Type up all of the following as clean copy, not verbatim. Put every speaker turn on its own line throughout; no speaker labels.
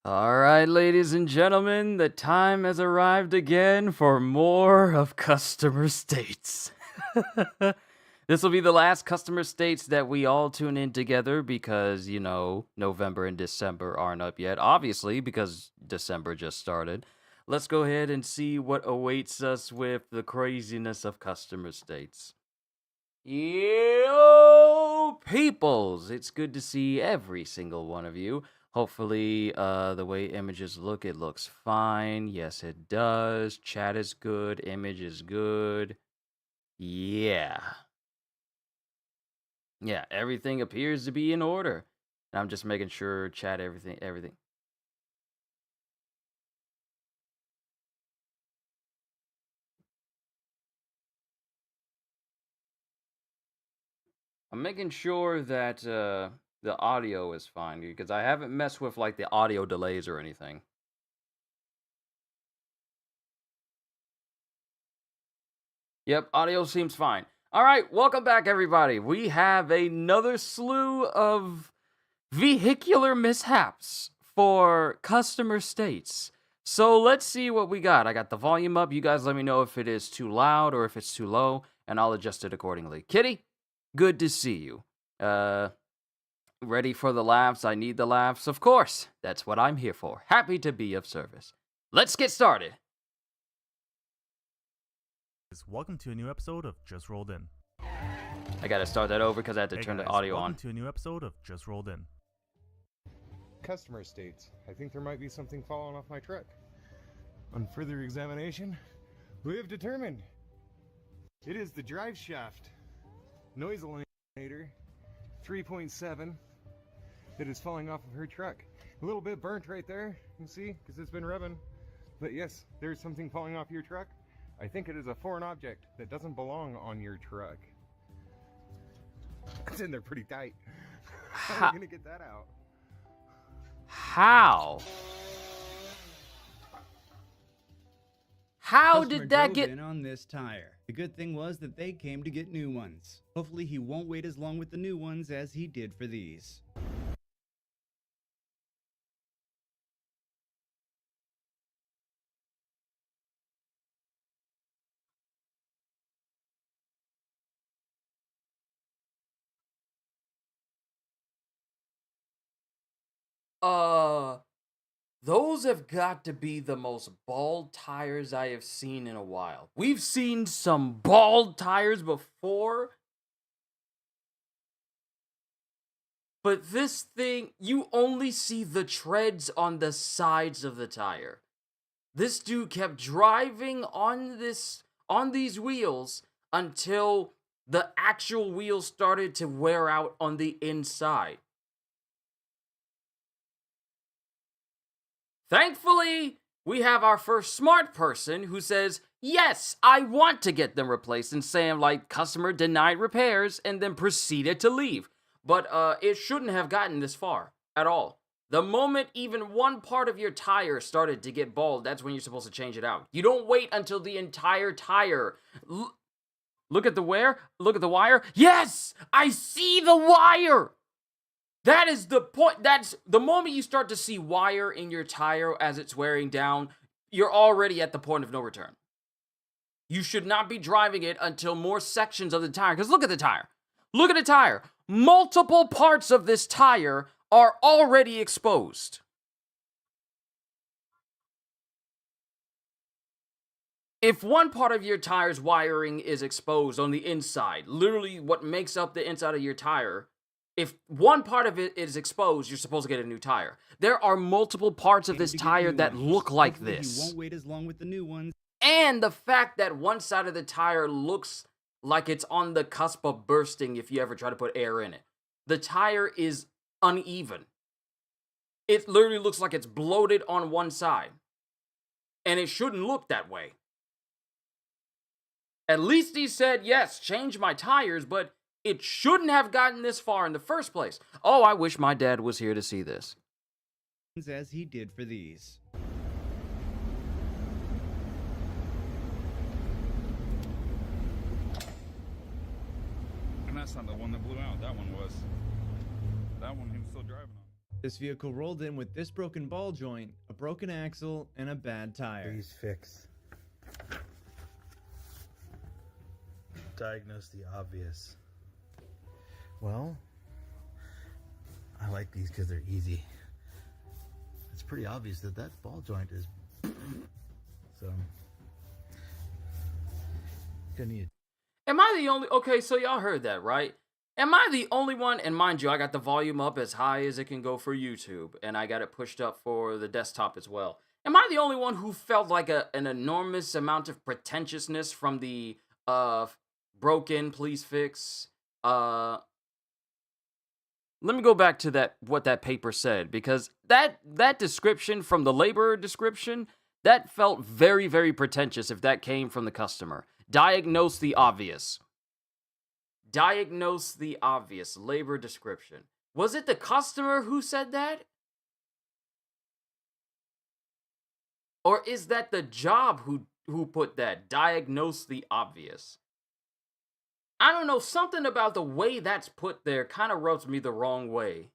All right, ladies and gentlemen, the time has arrived again for more of customer states. This will be the last customer states that we all tune in together because, November and December aren't up yet. Obviously, because December just started. Let's go ahead and see what awaits us with the craziness of customer states. Yo, peoples! It's good to see every single one of you. Hopefully, the way images look, it looks fine. Yes, it does. Chat is good. Image is good. Yeah. Yeah, everything appears to be in order. I'm just making sure chat everything. I'm making sure that the audio is fine because I haven't messed with like the audio delays or anything. Yep, audio seems fine. All right, welcome back, everybody. We have another slew of vehicular mishaps for customer states. So let's see what we got. I got the volume up. You guys let me know if it is too loud or if it's too low, and I'll adjust it accordingly. Kitty, good to see you. Ready for the laughs? I need the laughs. Of course, that's what I'm here for. Happy to be of service. Let's get started.
Welcome to a new episode of Just Rolled In.
I gotta start that over because I had to
Hey
turn
guys,
the audio
welcome
on.
to a new episode of Just Rolled In.
Customer states. I think there might be something falling off my truck. On further examination, we have determined it is the drive shaft noise eliminator 3.7 that is falling off of her truck. A little bit burnt right there, you can see, because it's been rubbing. But yes, there's something falling off your truck. I think it is a foreign object that doesn't belong on your truck. It's in there pretty tight. How are we gonna get that out?
How? How
Customer
did that
drove
get...
in on this tire? The good thing was that they came to get new ones. Hopefully he won't wait as long with the new ones as he did for these.
Those have got to be the most bald tires I have seen in a while. We've seen some bald tires before, but this thing, you only see the treads on the sides of the tire. This dude kept driving on these wheels until the actual wheels started to wear out on the inside. Thankfully, we have our first smart person who says, yes, I want to get them replaced, and saying like customer denied repairs and then proceeded to leave. But it shouldn't have gotten this far at all. The moment even one part of your tire started to get bald, that's when you're supposed to change it out. You don't wait until the entire tire. Look at the wear. Look at the wire. Yes, I see the wire. That is the point. That's the moment you start to see wire in your tire as it's wearing down, you're already at the point of no return. You should not be driving it until more sections of the tire, because look at the tire. Look at the tire. Multiple parts of this tire are already exposed. If one part of your tire's wiring is exposed on the inside, literally what makes up the inside of your tire, if one part of it is exposed, you're supposed to get a new tire. There are multiple parts of this tire that look like
Hopefully
this.
He won't wait as long with the new ones.
And the fact that one side of the tire looks like it's on the cusp of bursting if you ever try to put air in it. The tire is uneven. It literally looks like it's bloated on one side. And it shouldn't look that way. At least he said, yes, change my tires, but it shouldn't have gotten this far in the first place. Oh, I wish my dad was here to see this.
As he did for these.
And that's not the one that blew out. That one was. That one he was still driving on. This vehicle rolled in with this broken ball joint, a broken axle, and a bad tire.
Please fix. Diagnose the obvious. Well, I like these because they're easy. It's pretty obvious that that ball joint is... So... Gonna need...
Am I the only... Okay, so y'all heard that, right? Am I the only one? And mind you, I got the volume up as high as it can go for YouTube, and I got it pushed up for the desktop as well. Am I the only one who felt like an enormous amount of pretentiousness from the broken, please fix? Let me go back to what that paper said, because that description from the laborer description, that felt very, very pretentious if that came from the customer. Diagnose the obvious. Diagnose the obvious. Labor description. Was it the customer who said that? Or is that the job who put that? Diagnose the obvious. I don't know, something about the way that's put there kind of rubs me the wrong way.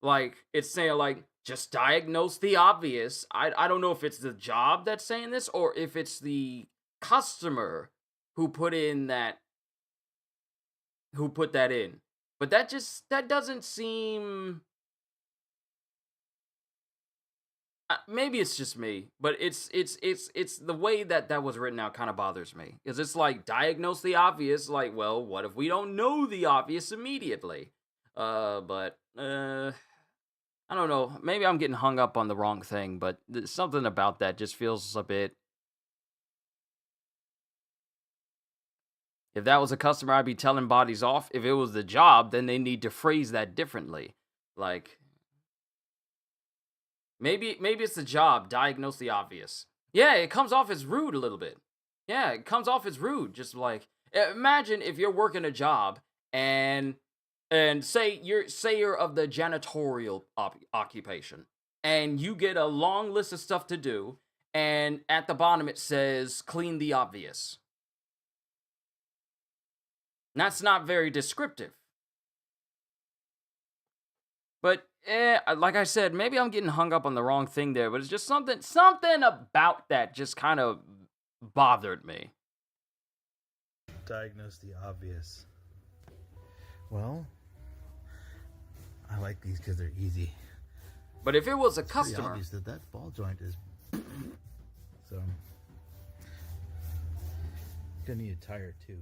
Like, it's saying, like, just diagnose the obvious. I don't know if it's the job that's saying this, or if it's the customer who put that in. But that doesn't seem... maybe it's just me, but it's the way that was written out kind of bothers me. Because it's like, diagnose the obvious, like, well, what if we don't know the obvious immediately? I don't know, maybe I'm getting hung up on the wrong thing, but something about that just feels a bit... If that was a customer, I'd be telling bodies off. If it was the job, then they need to phrase that differently. Like... Maybe it's the job. Diagnose the obvious. Yeah, it comes off as rude a little bit. Yeah, it comes off as rude. Just like, imagine if you're working a job and say you're of the janitorial occupation, and you get a long list of stuff to do, and at the bottom it says clean the obvious. That's not very descriptive. But like I said, maybe I'm getting hung up on the wrong thing there, but it's just something about that just kind of bothered me.
Diagnose the obvious. Well, I like these because they're easy.
But if it was a
It's pretty
customer...
obvious that that ball joint is... So... Gonna need a tire too.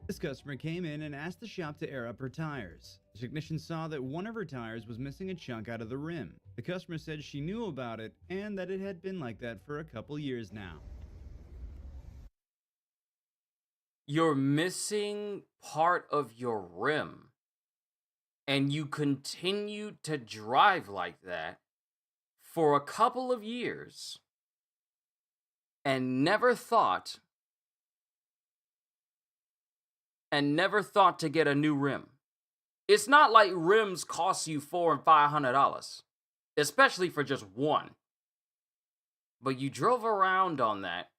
This customer came in and asked the shop to air up her tires. The technician saw that one of her tires was missing a chunk out of the rim. The customer said she knew about it and that it had been like that for a couple years now.
You're missing part of your rim, and you continue to drive like that for a couple of years and never thought to get a new rim. It's not like rims cost you $400 and $500, especially for just one. But you drove around on that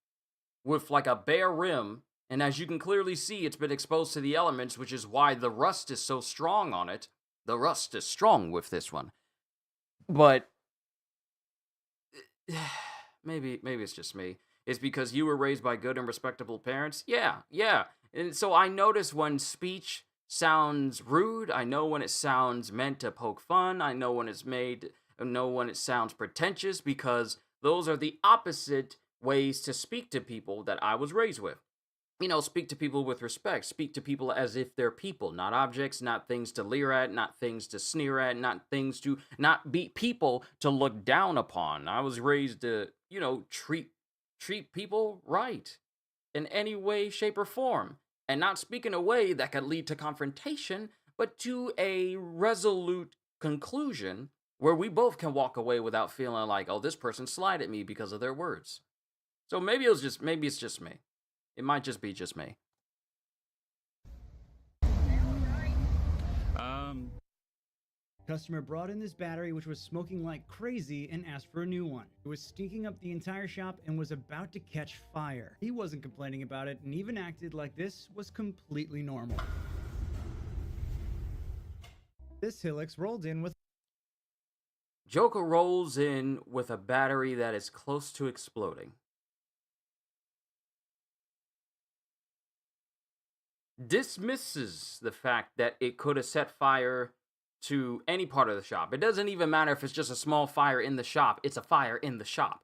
with like a bare rim, and as you can clearly see, it's been exposed to the elements, which is why the rust is so strong on it. The rust is strong with this one. But maybe it's just me. It's because you were raised by good and respectable parents. Yeah. And so I notice when speech sounds rude. I know when it sounds meant to poke fun. I know when it sounds pretentious, because those are the opposite ways to speak to people that I was raised with. You know, speak to people with respect. Speak to people as if they're people, not objects, not things to leer at, not things to sneer at, not be people to look down upon. I was raised to, treat people right in any way, shape, or form. And not speak in a way that could lead to confrontation, but to a resolute conclusion where we both can walk away without feeling like, oh, this person slighted me because of their words. So maybe it's just me. It might just be just me.
Customer brought in this battery, which was smoking like crazy, and asked for a new one. It was stinking up the entire shop and was about to catch fire. He wasn't complaining about it and even acted like this was completely normal. This Hilux rolled in with
Joker rolls in with a battery that is close to exploding. Dismisses the fact that it could have set fire to any part of the shop. It doesn't even matter if it's just a small fire in the shop. It's a fire in the shop.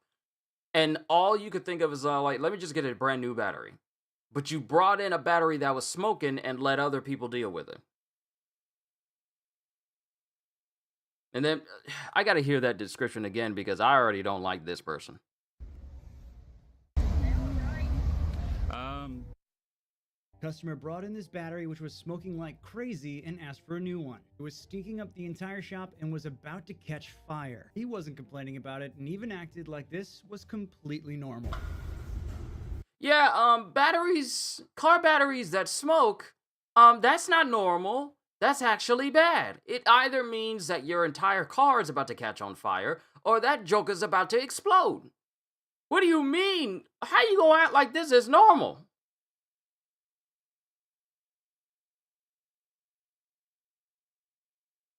And all you could think of is like, let me just get a brand new battery. But you brought in a battery that was smoking and let other people deal with it. And then I got to hear that description again because I already don't like this person.
Customer brought in this battery which was smoking like crazy and asked for a new one. It was stinking up the entire shop and was about to catch fire. He wasn't complaining about it and even acted like this was completely normal.
Yeah, car batteries that smoke, that's not normal. That's actually bad. It either means that your entire car is about to catch on fire or that Joker's about to explode. What do you mean? How you gonna act like this is normal?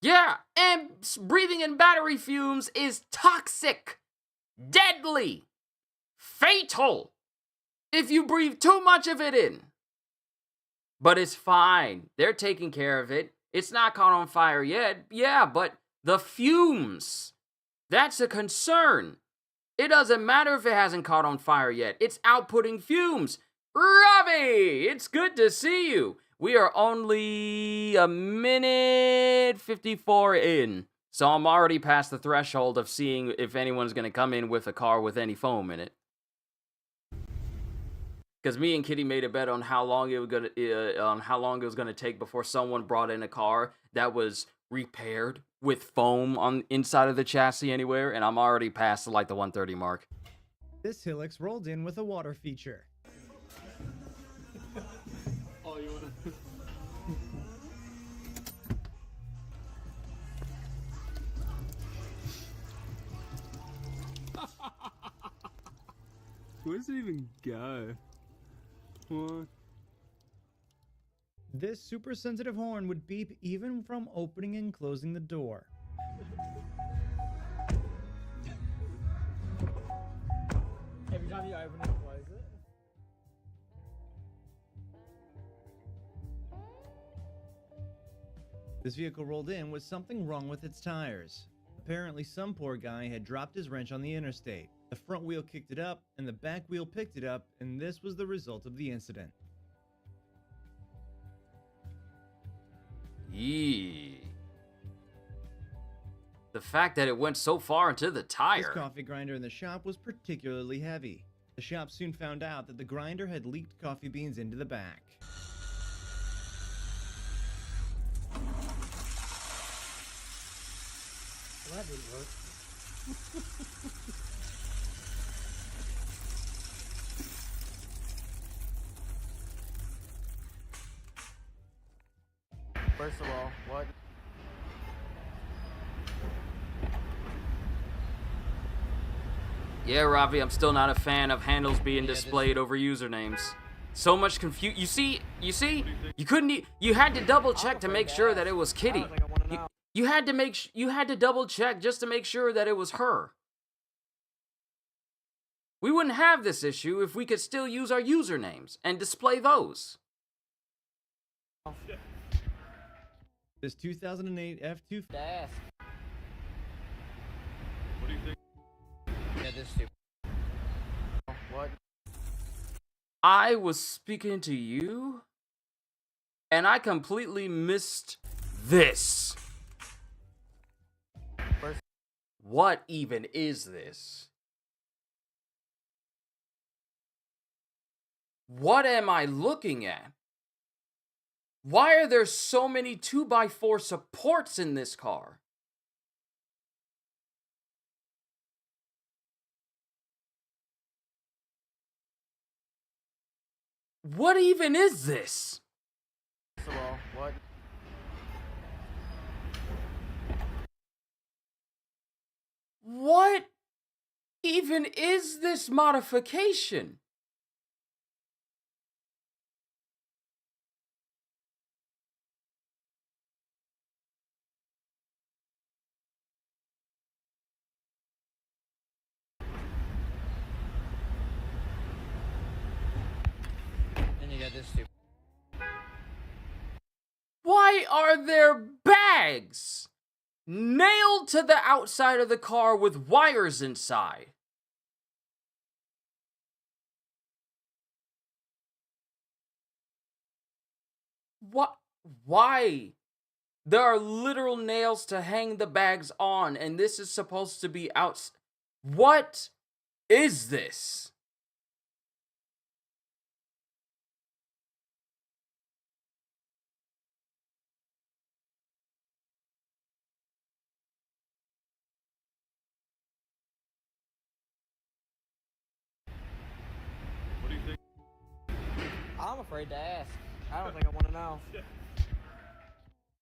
Yeah, and breathing in battery fumes is toxic, deadly, fatal if you breathe too much of it in. But it's fine. They're taking care of it. It's not caught on fire yet. Yeah, but the fumes, that's a concern. It doesn't matter if it hasn't caught on fire yet. It's outputting fumes. Ravi, it's good to see you. We are only a minute 54 in, so I'm already past the threshold of seeing if anyone's going to come in with a car with any foam in it. Because me and Kitty made a bet on how long it was gonna take before someone brought in a car that was repaired with foam on inside of the chassis anywhere, and I'm already past like the 130 mark.
This Hilux rolled in with a water feature.
Oh, you wanna? Where does it even go? What?
This super sensitive horn would beep even from opening and closing the door.
Every time you open and close it.
This vehicle rolled in with something wrong with its tires. Apparently, some poor guy had dropped his wrench on the interstate. The front wheel kicked it up, and the back wheel picked it up, and this was the result of the incident.
Yee. The fact that it went so far into the
This
tire.
coffee grinder in the shop was particularly heavy. The shop soon found out that the grinder had leaked coffee beans into the back.
Well, that didn't work.
First of all, what?
Yeah, Ravi, I'm still not a fan of handles being
Yeah,
displayed over usernames. So much confusion. You see, you couldn't. You had to double check to make sure that it was Kitty. You had to you had to double check just to make sure that it was her. We wouldn't have this issue if we could still use our usernames and display those.
This 2008 F2
Ask.
What do you think?
Yeah, this stupid. What?
I was speaking to you, and I completely missed this.
First.
What even is this? What am I looking at? Why are there so many 2x4 supports in this car? What even is this?
First of all, what?
What even is this modification?
Yeah, this stupid.
Why are there bags nailed to the outside of the car with wires inside? What? Why? There are literal nails to hang the bags on, and this is supposed to be out. What is this?
I'm afraid to ask. I don't think I want to know.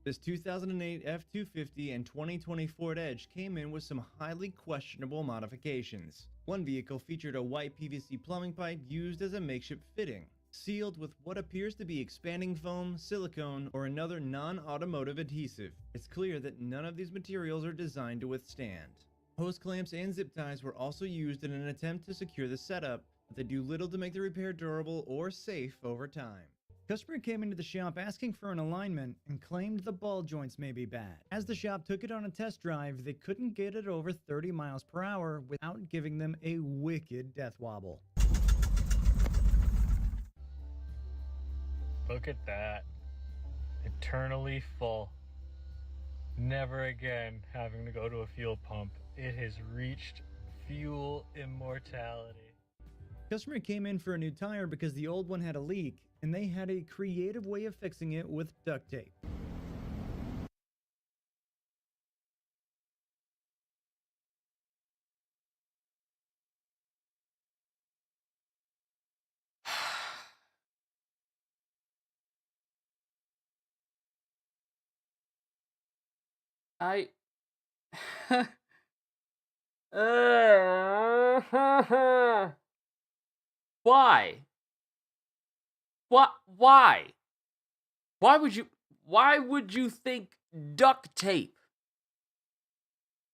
This 2008 F-250 and 2020 Ford Edge came in with some highly questionable modifications. One vehicle featured a white PVC plumbing pipe used as a makeshift fitting, sealed with what appears to be expanding foam, silicone, or another non-automotive adhesive. It's clear that none of these materials are designed to withstand. Hose clamps and zip ties were also used in an attempt to secure the setup, but they do little to make the repair durable or safe over time.
Customer came into the shop asking for an alignment and claimed the ball joints may be bad. As the shop took it on a test drive, they couldn't get it over 30 miles per hour without giving them a wicked death wobble.
Look at that. Eternally full. Never again having to go to a fuel pump. It has reached fuel immortality.
Customer came in for a new tire because the old one had a leak, and they had a creative way of fixing it with duct tape.
I. Why? What? Why? Why would you think duct tape?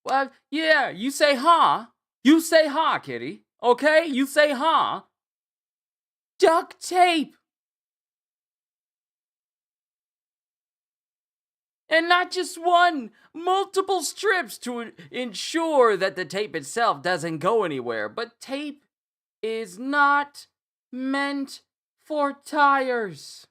Well, yeah, you say huh? You say huh, kitty. Okay? You say huh? Duct tape! And not just one, multiple strips to ensure that the tape itself doesn't go anywhere. But tape is not meant for tires.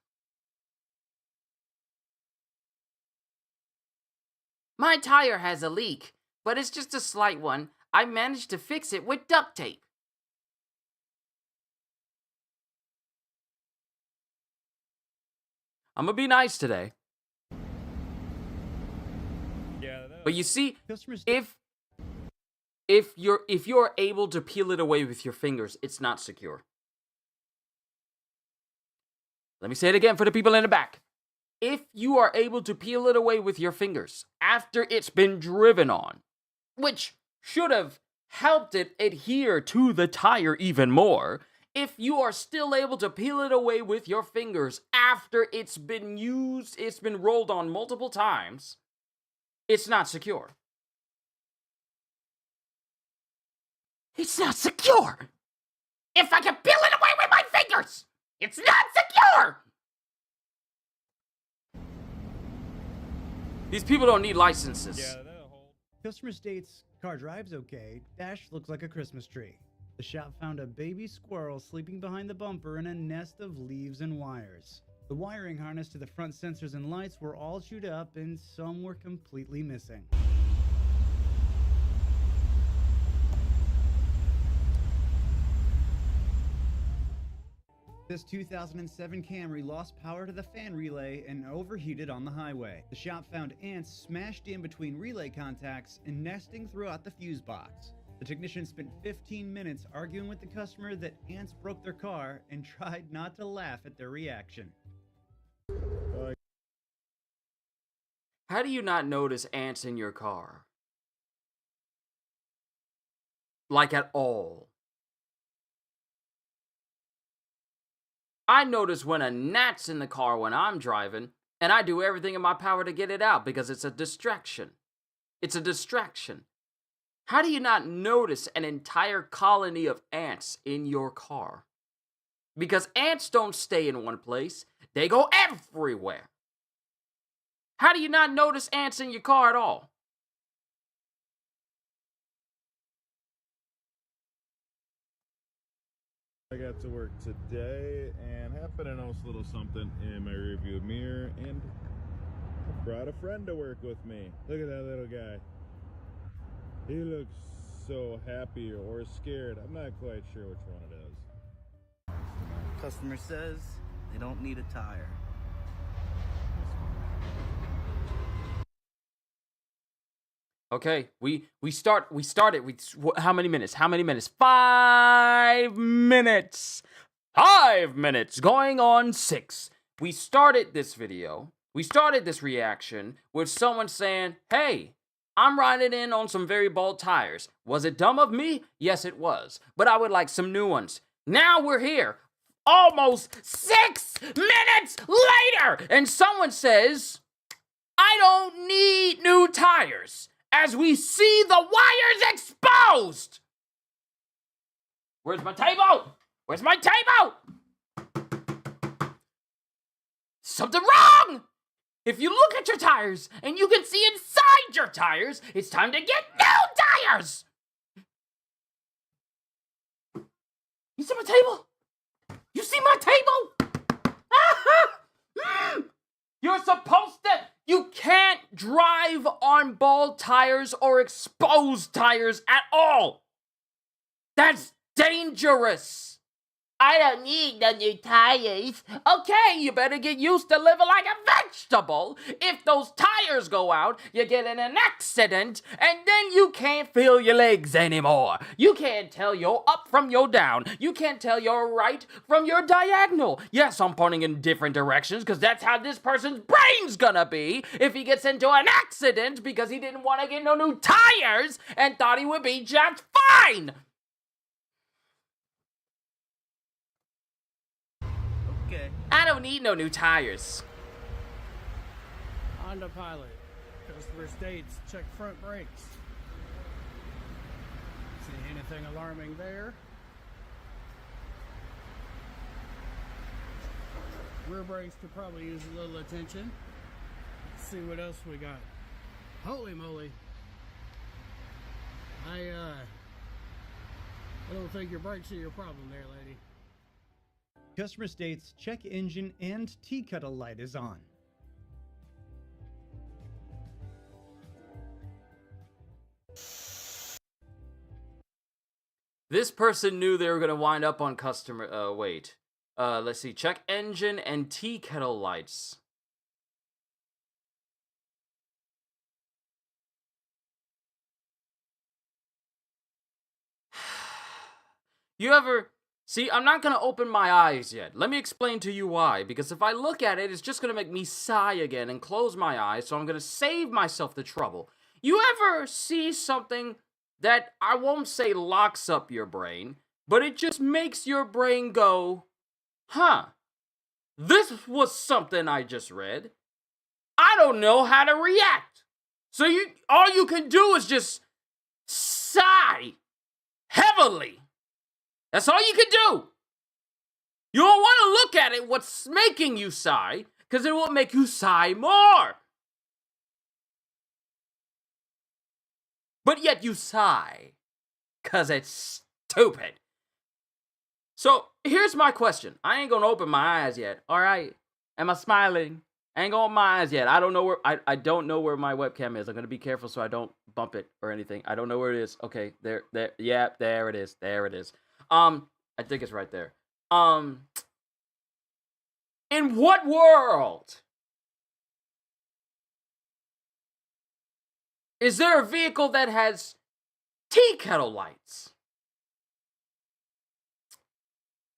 My tire has a leak, but it's just a slight one. I managed to fix it with duct tape. I'm gonna be nice today. But you see, if you're able to peel it away with your fingers, it's not secure. Let me say it again for the people in the back. If you are able to peel it away with your fingers after it's been driven on, which should have helped it adhere to the tire even more, if you are still able to peel it away with your fingers after it's been used, it's been rolled on multiple times, it's not secure. It's not secure! If I can peel it away with my fingers, it's not secure! These people don't need licenses.
Customer states, car drives okay, dash looks like a Christmas tree. The shop found a baby squirrel sleeping behind the bumper in a nest of leaves and wires. The wiring harness to the front sensors and lights were all chewed up and some were completely missing. This 2007 Camry lost power to the fan relay and overheated on the highway. The shop found ants smashed in between relay contacts and nesting throughout the fuse box. The technician spent 15 minutes arguing with the customer that ants broke their car and tried not to laugh at their reaction.
How do you not notice ants in your car? Like at all. I notice when a gnat's in the car when I'm driving, and I do everything in my power to get it out because it's a distraction. It's a distraction. How do you not notice an entire colony of ants in your car? Because ants don't stay in one place, they go everywhere. How do you not notice ants in your car at all?
I got to work today and happened to notice a little something in my rearview mirror, and I brought a friend to work with me. Look at that little guy. He looks so happy or scared. I'm not quite sure which one it is.
Customer says they don't need a tire.
Okay, we started with how many minutes? 5 minutes. 5 minutes going on 6. We started this reaction with someone saying, "Hey, I'm riding in on some very bald tires. Was it dumb of me? Yes, it was. But I would like some new ones." Now we're here, almost 6 minutes later, and someone says, "I don't need new tires," as we see the wires exposed. Where's my table? Where's my table? Something wrong! If you look at your tires and you can see inside your tires, it's time to get new tires! You see my table? You see my table? You're supposed to... You can't drive on bald tires or exposed tires at all. That's dangerous. I don't need the new tires. Okay, you better get used to living like a vegetable. If those tires go out, you get in an accident, and then you can't feel your legs anymore. You can't tell your up from your down. You can't tell your right from your diagonal. Yes, I'm pointing in different directions because that's how this person's brain's gonna be if he gets into an accident because he didn't want to get no new tires and thought he would be just fine.
Okay.
I don't need no new tires.
Honda Pilot. Customer states, check front brakes. See anything alarming there? Rear brakes could probably use a little attention. Let's see what else we got. Holy moly. I don't think your brakes are your problem there, lady.
Customer states check engine and tea-kettle light is on.
This person knew they were going to wind up on customer... let's see. Check engine and tea kettle lights. You ever... See, I'm not going to open my eyes yet. Let me explain to you why. Because if I look at it, it's just going to make me sigh again and close my eyes. So I'm going to save myself the trouble. You ever see something that I won't say locks up your brain, but it just makes your brain go, huh, this was something I just read. I don't know how to react. So all you can do is just sigh heavily. That's all you can do. You don't want to look at it, what's making you sigh, because it will make you sigh more. But yet you sigh, because it's stupid. So, here's my question. I ain't gonna open my eyes yet, alright? Am I smiling? I ain't gonna open my eyes yet. I don't know where I don't know where my webcam is. I'm gonna be careful so I don't bump it or anything. I don't know where it is. Okay, there, yeah, there it is. There it is. I think it's right there. In what world is there a vehicle that has tea kettle lights?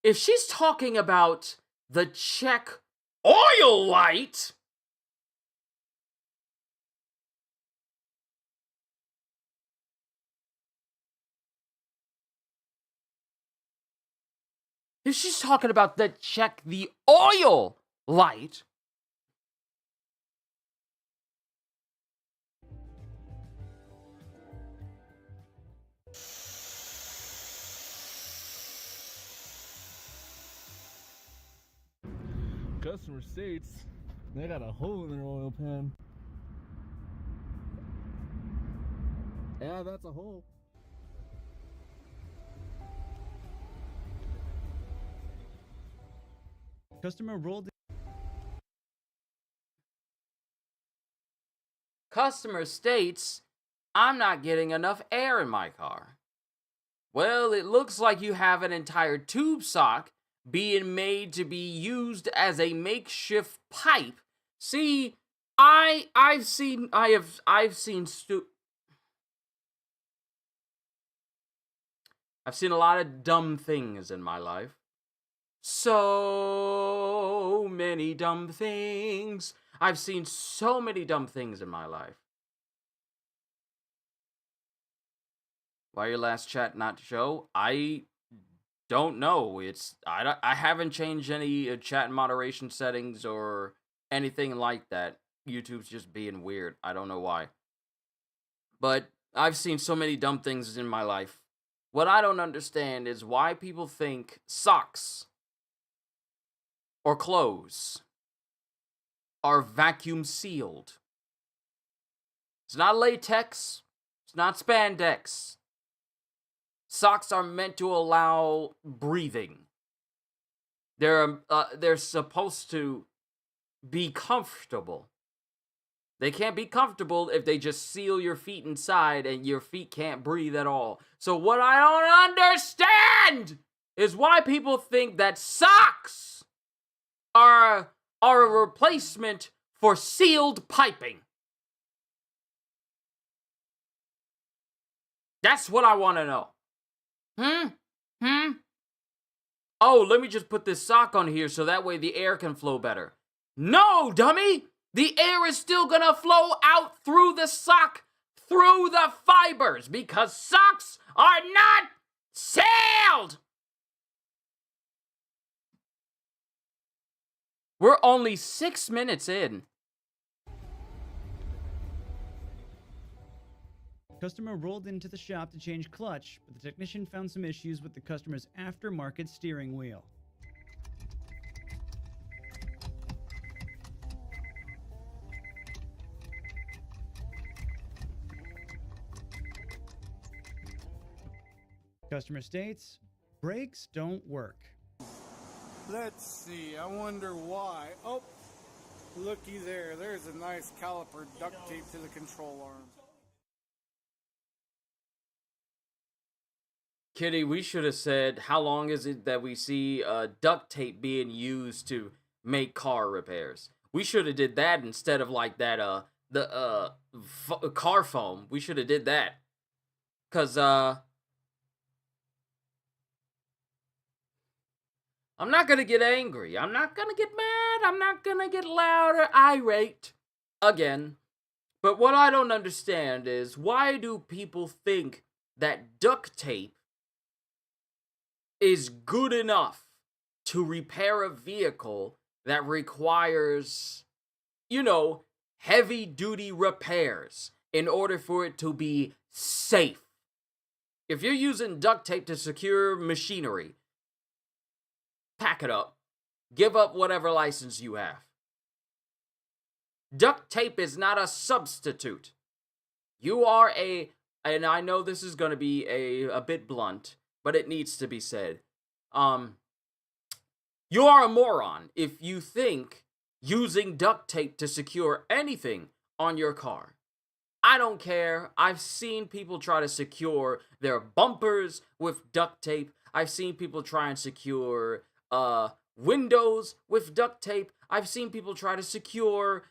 If she's talking about the check oil light, if she's talking about the check the oil light,
customer states they got a hole in their oil pan. Yeah, that's a hole.
Customer rolled.
Customer states, I'm not getting enough air in my car. Well, it looks like you have an entire tube sock being made to be used as a makeshift pipe. See, I've seen a lot of dumb things in my life. So many dumb things. I've seen so many dumb things in my life. Why your last chat not show? I don't know. I haven't changed any chat moderation settings or anything like that. YouTube's just being weird. I don't know why. But I've seen so many dumb things in my life. What I don't understand is why people think socks or clothes are vacuum sealed. It's not latex. It's not spandex. Socks are meant to allow breathing. They're supposed to be comfortable. They can't be comfortable if they just seal your feet inside and your feet can't breathe at all. So what I don't understand is why people think that socks are a replacement for sealed piping. That's what I want to know. Oh, let me just put this sock on here so that way the air can flow better. No, dummy! The air is still gonna flow out through the sock, through the fibers, because socks are not sealed! We're only 6 minutes in.
Customer rolled into the shop to change clutch, but the technician found some issues with the customer's aftermarket steering wheel. Customer states, brakes don't work.
Let's see, I wonder why. Oh, looky there. There's a nice caliper duct tape to the control arm.
Kitty, we should have said, how long is it that we see duct tape being used to make car repairs? We should have did that instead of like that, car foam. We should have did that. Cause, I'm not gonna get angry. I'm not gonna get mad. I'm not gonna get loud or irate again. But what I don't understand is, why do people think that duct tape is good enough to repair a vehicle that requires, heavy-duty repairs in order for it to be safe? If you're using duct tape to secure machinery, pack it up. Give up whatever license you have. Duct tape is not a substitute. You are and I know this is going to be a bit blunt, but it needs to be said. You are a moron if you think using duct tape to secure anything on your car. I don't care. I've seen people try to secure their bumpers with duct tape. I've seen people try and secure windows with duct tape. I've seen people try to secure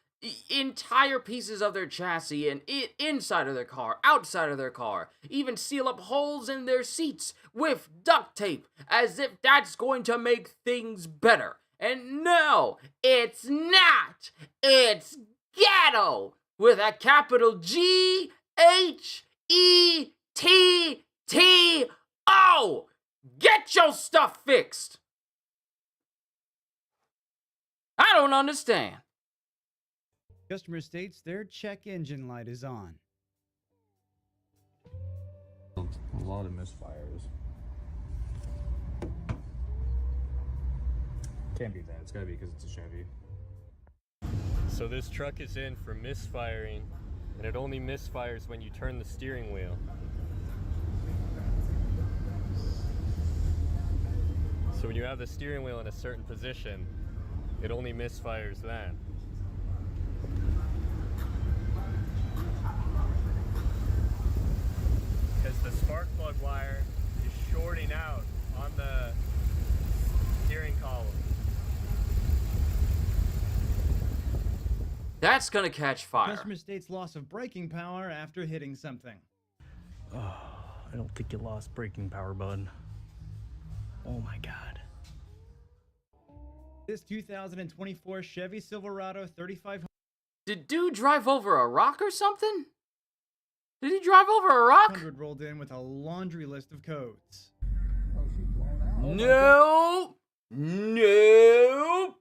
entire pieces of their chassis and inside of their car, outside of their car, even seal up holes in their seats with duct tape, as if that's going to make things better. And no, it's not. It's ghetto with a capital GHETTO. Get your stuff fixed. I don't understand.
Customer states their check engine light is on.
A lot of misfires.
Can't be that. It's gotta be because it's a Chevy.
So this truck is in for misfiring, and it only misfires when you turn the steering wheel. So when you have the steering wheel in a certain position, it only misfires then. Because the spark plug wire is shorting out on the steering column.
That's gonna catch fire.
Customer states loss of braking power after hitting something.
Oh, I don't think you lost braking power, bud. Oh my god.
This 2024 Chevy Silverado 3500
Did dude drive over a rock or something? Did he drive over a rock?
rolled in with a laundry list of codes.
Nope. Nope.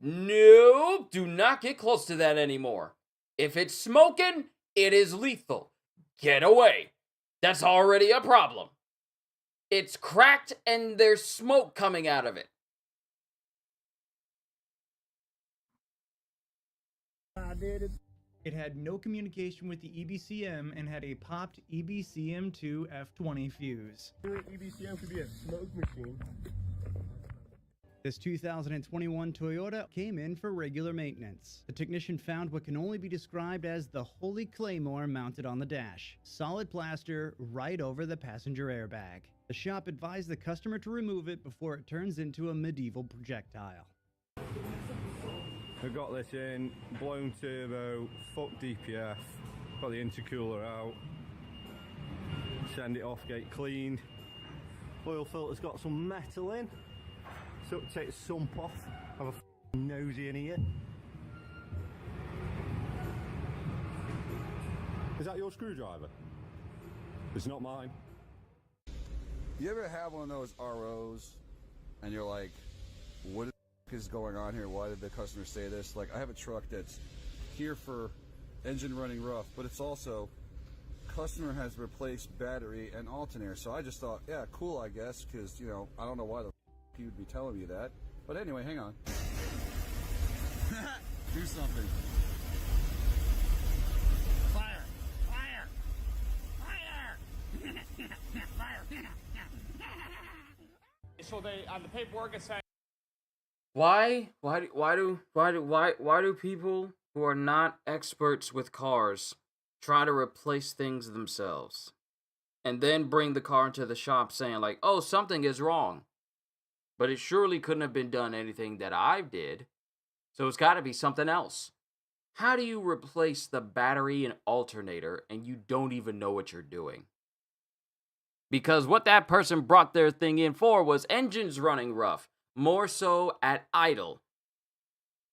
Nope. Do not get close to that anymore. If it's smoking, it is lethal. Get away. That's already a problem. It's cracked and there's smoke coming out of it.
It had no communication with the EBCM and had a popped EBCM2 F20 fuse.
EBCM could be a smoke machine.
This 2021 Toyota came in for regular maintenance. The technician found what can only be described as the Holy Claymore mounted on the dash. Solid plaster right over the passenger airbag. The shop advised the customer to remove it before it turns into a medieval projectile.
We've got this in, blown turbo, fuck DPF, got the intercooler out, send it off, get it cleaned. Oil filter's got some metal in, so take the sump off, have a nosy in here. Is that your screwdriver? It's not mine.
You ever have one of those ROs and you're like, what is going on here? Why did the customer say this? Like, I have a truck that's here for engine running rough, but it's also customer has replaced battery and alternator. So I just thought, yeah, cool, I guess, because, you know, I don't know why the he would be telling me that. But anyway, hang on. Do something.
Fire! Fire! Fire! Fire! So they on the paperwork it said.
Why do people who are not experts with cars try to replace things themselves and then bring the car into the shop saying like, oh, something is wrong, but it surely couldn't have been done anything that I did, so it's got to be something else. How do you replace the battery and alternator and you don't even know what you're doing? Because what that person brought their thing in for was engines running rough, more so at idle.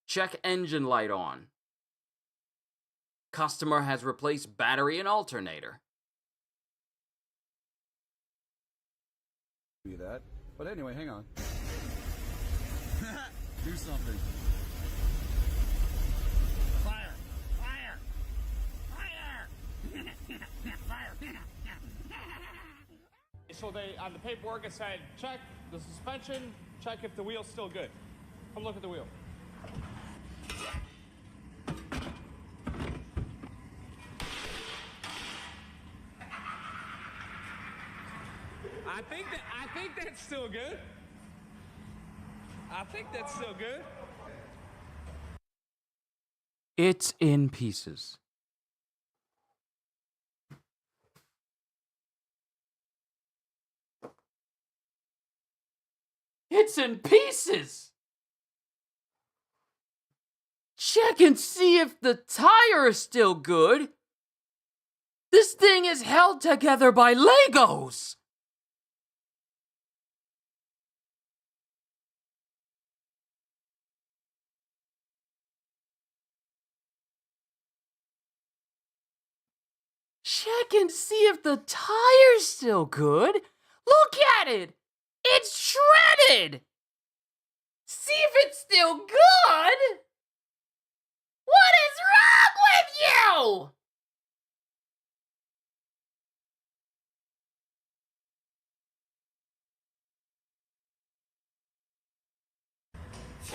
Check engine light on. Customer has replaced battery and alternator.
Do that. But anyway, hang on. Do something.
Fire! Fire! Fire! Fire! So they on the paperwork it said check the suspension, check if the wheel's still good. Come look at the wheel. I think that's still good. I think that's still good.
It's in pieces. It's in pieces! Check and see if the tire is still good. This thing is held together by Legos! Check and see if the tire's still good. Look at it! It's shredded! See if it's still good! What is wrong with you?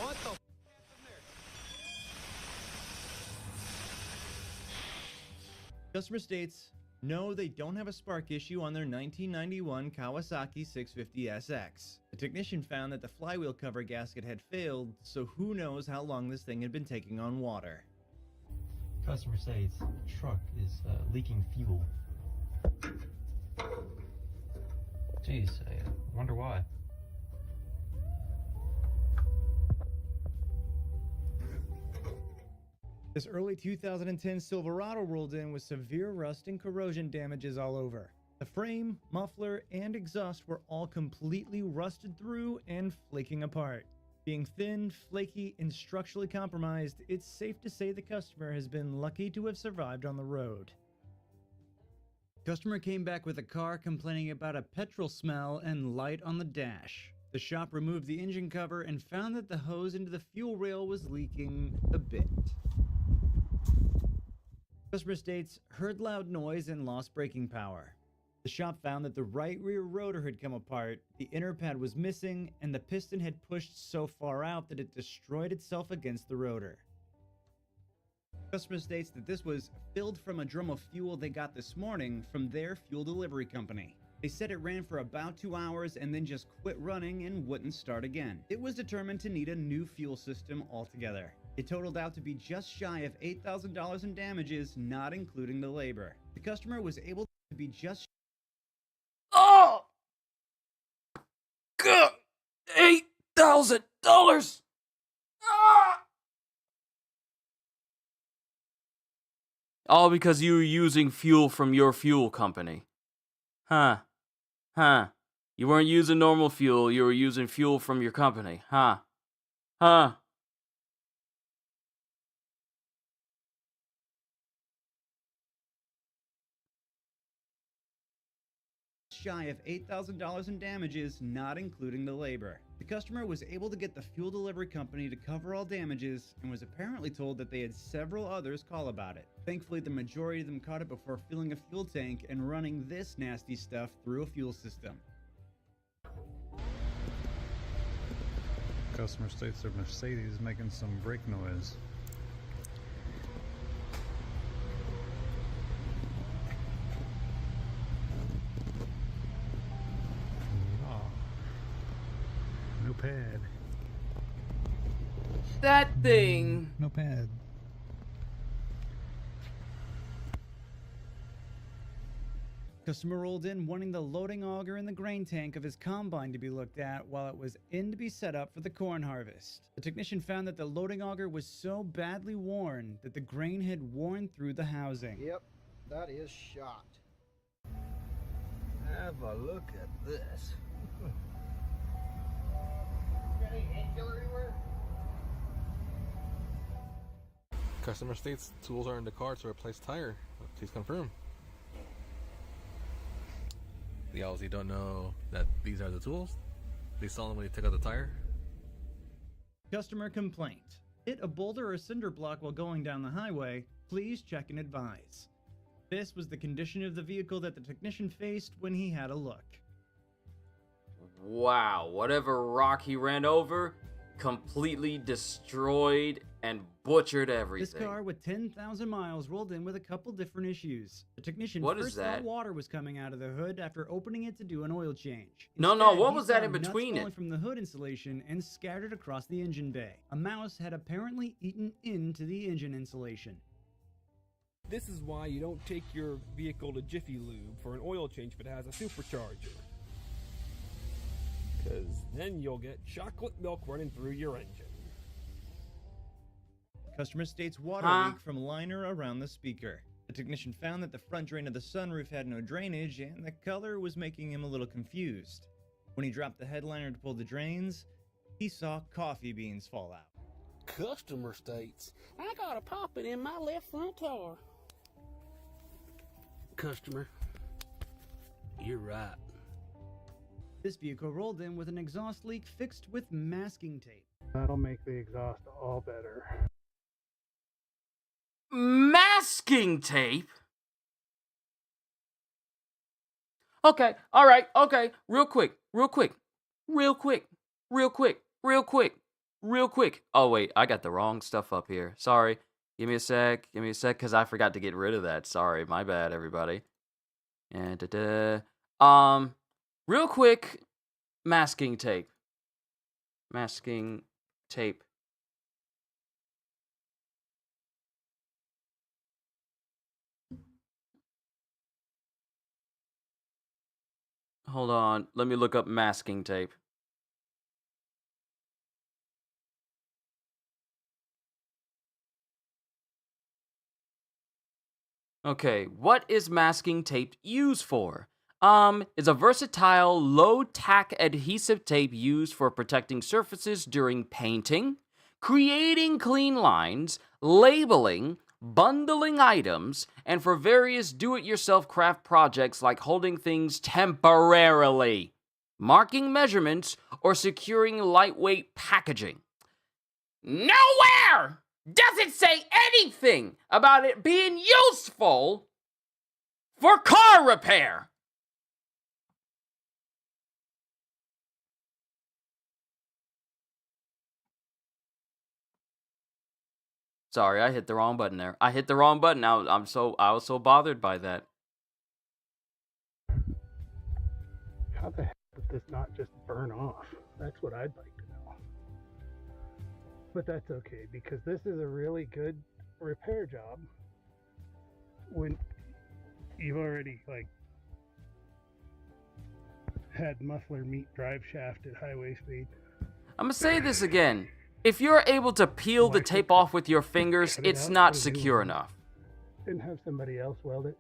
What the happened there? Customer states, no, they don't have a spark issue on their 1991 Kawasaki 650SX. The technician found that the flywheel cover gasket had failed, so who knows how long this thing had been taking on water.
Customer states truck is leaking fuel. Jeez, I wonder why.
This early 2010 Silverado rolled in with severe rust and corrosion damages all over. The frame, muffler, and exhaust were all completely rusted through and flaking apart. Being thin, flaky, and structurally compromised, it's safe to say the customer has been lucky to have survived on the road.
Customer came back with a car complaining about a petrol smell and light on the dash. The shop removed the engine cover and found that the hose into the fuel rail was leaking a bit. Customer states, heard loud noise and lost braking power. The shop found that the right rear rotor had come apart, the inner pad was missing, and the piston had pushed so far out that it destroyed itself against the rotor. Customer states that this was filled from a drum of fuel they got this morning from their fuel delivery company. They said it ran for about 2 hours and then just quit running and wouldn't start again. It was determined to need a new fuel system altogether. It totaled out to be just shy of $8,000 in damages, not including the labor. The customer was able to be just
Oh! God! $8,000! Ah! All because you were using fuel from your fuel company. Huh. You weren't using normal fuel, you were using fuel from your company. Huh.
shy of $8,000 in damages, not including the labor. The customer was able to get the fuel delivery company to cover all damages and was apparently told that they had several others call about it. Thankfully, the majority of them caught it before filling a fuel tank and running this nasty stuff through a fuel system.
Customer states their Mercedes is making some brake noise. No pad.
That thing.
No pad.
Customer rolled in wanting the loading auger in the grain tank of his combine to be looked at while it was in to be set up for the corn harvest. The technician found that the loading auger was so badly worn that the grain had worn through the housing.
Yep, that is shot.
Have a look at this.
Customer states tools are in the car to replace tire. Please confirm. They obviously don't know that these are the tools. They saw them when they took out the tire.
Customer complaint. Hit a boulder or cinder block while going down the highway. Please check and advise. This was the condition of the vehicle that the technician faced when he had a look.
Wow, whatever rock he ran over completely destroyed and butchered everything.
This car with 10,000 miles rolled in with a couple different issues. The technician
What is
first
that?
thought water was coming out of the hood after opening it to do an oil change.
No,
Instead,
what
he
was
saw
that in
nuts
between
falling
it?
from the hood insulation and scattered across the engine bay. A mouse had apparently eaten into the engine insulation.
This is why you don't take your vehicle to Jiffy Lube for an oil change if it has a supercharger. Because then you'll get chocolate milk running through your engine.
Customer states water leak from liner around the speaker. The technician found that the front drain of the sunroof had no drainage and the color was making him a little confused. When he dropped the headliner to pull the drains, he saw coffee beans fall out.
Customer states, I got a popping in my left front tire. Customer, you're right.
This vehicle rolled in with an exhaust leak fixed with masking tape.
That'll make the exhaust all better.
Masking tape? Okay, alright, okay. Real quick. real quick. Oh, wait, I got the wrong stuff up here. Sorry. Give me a sec, because I forgot to get rid of that. Sorry, my bad, everybody. And real quick, masking tape. Masking tape. Hold on, let me look up masking tape. Okay, what is masking tape used for? It's a versatile, low-tack adhesive tape used for protecting surfaces during painting, creating clean lines, labeling, bundling items, and for various do-it-yourself craft projects like holding things temporarily, marking measurements, or securing lightweight packaging. Nowhere does it say anything about it being useful for car repair. Sorry, I hit the wrong button there. I hit the wrong button. I was so bothered by that.
How the heck did this not just burn off? That's what I'd like to know. But that's okay, because this is a really good repair job when you've already, like, had muffler meet drive shaft at highway speed.
I'm gonna say this again. If you're able to peel the tape off with your fingers, it's not secure enough.
Didn't have somebody else weld it.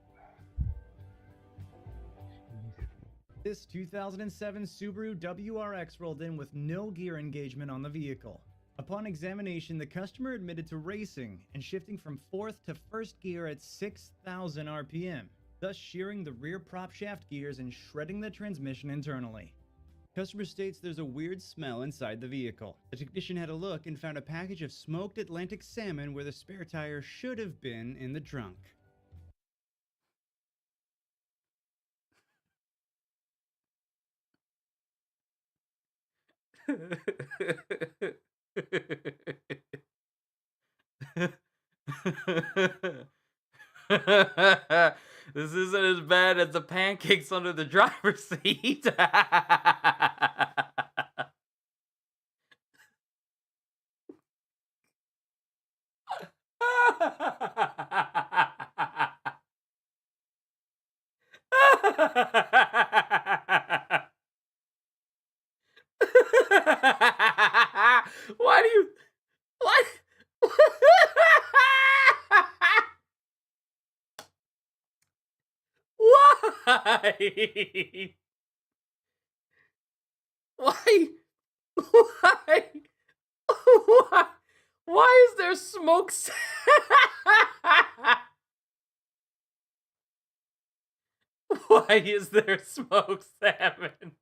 This 2007 Subaru WRX rolled in with no gear engagement on the vehicle. Upon examination, the customer admitted to racing and shifting from 4th to 1st gear at 6,000 RPM, thus shearing the rear prop shaft gears and shredding the transmission internally. Customer states there's a weird smell inside the vehicle. The technician had a look and found a package of smoked Atlantic salmon where the spare tire should have been in the trunk.
This isn't as bad as the pancakes under the driver's seat. Why do you... What? Why? Why? Why? Why? Why is there smoke? Why is there smoked salmon?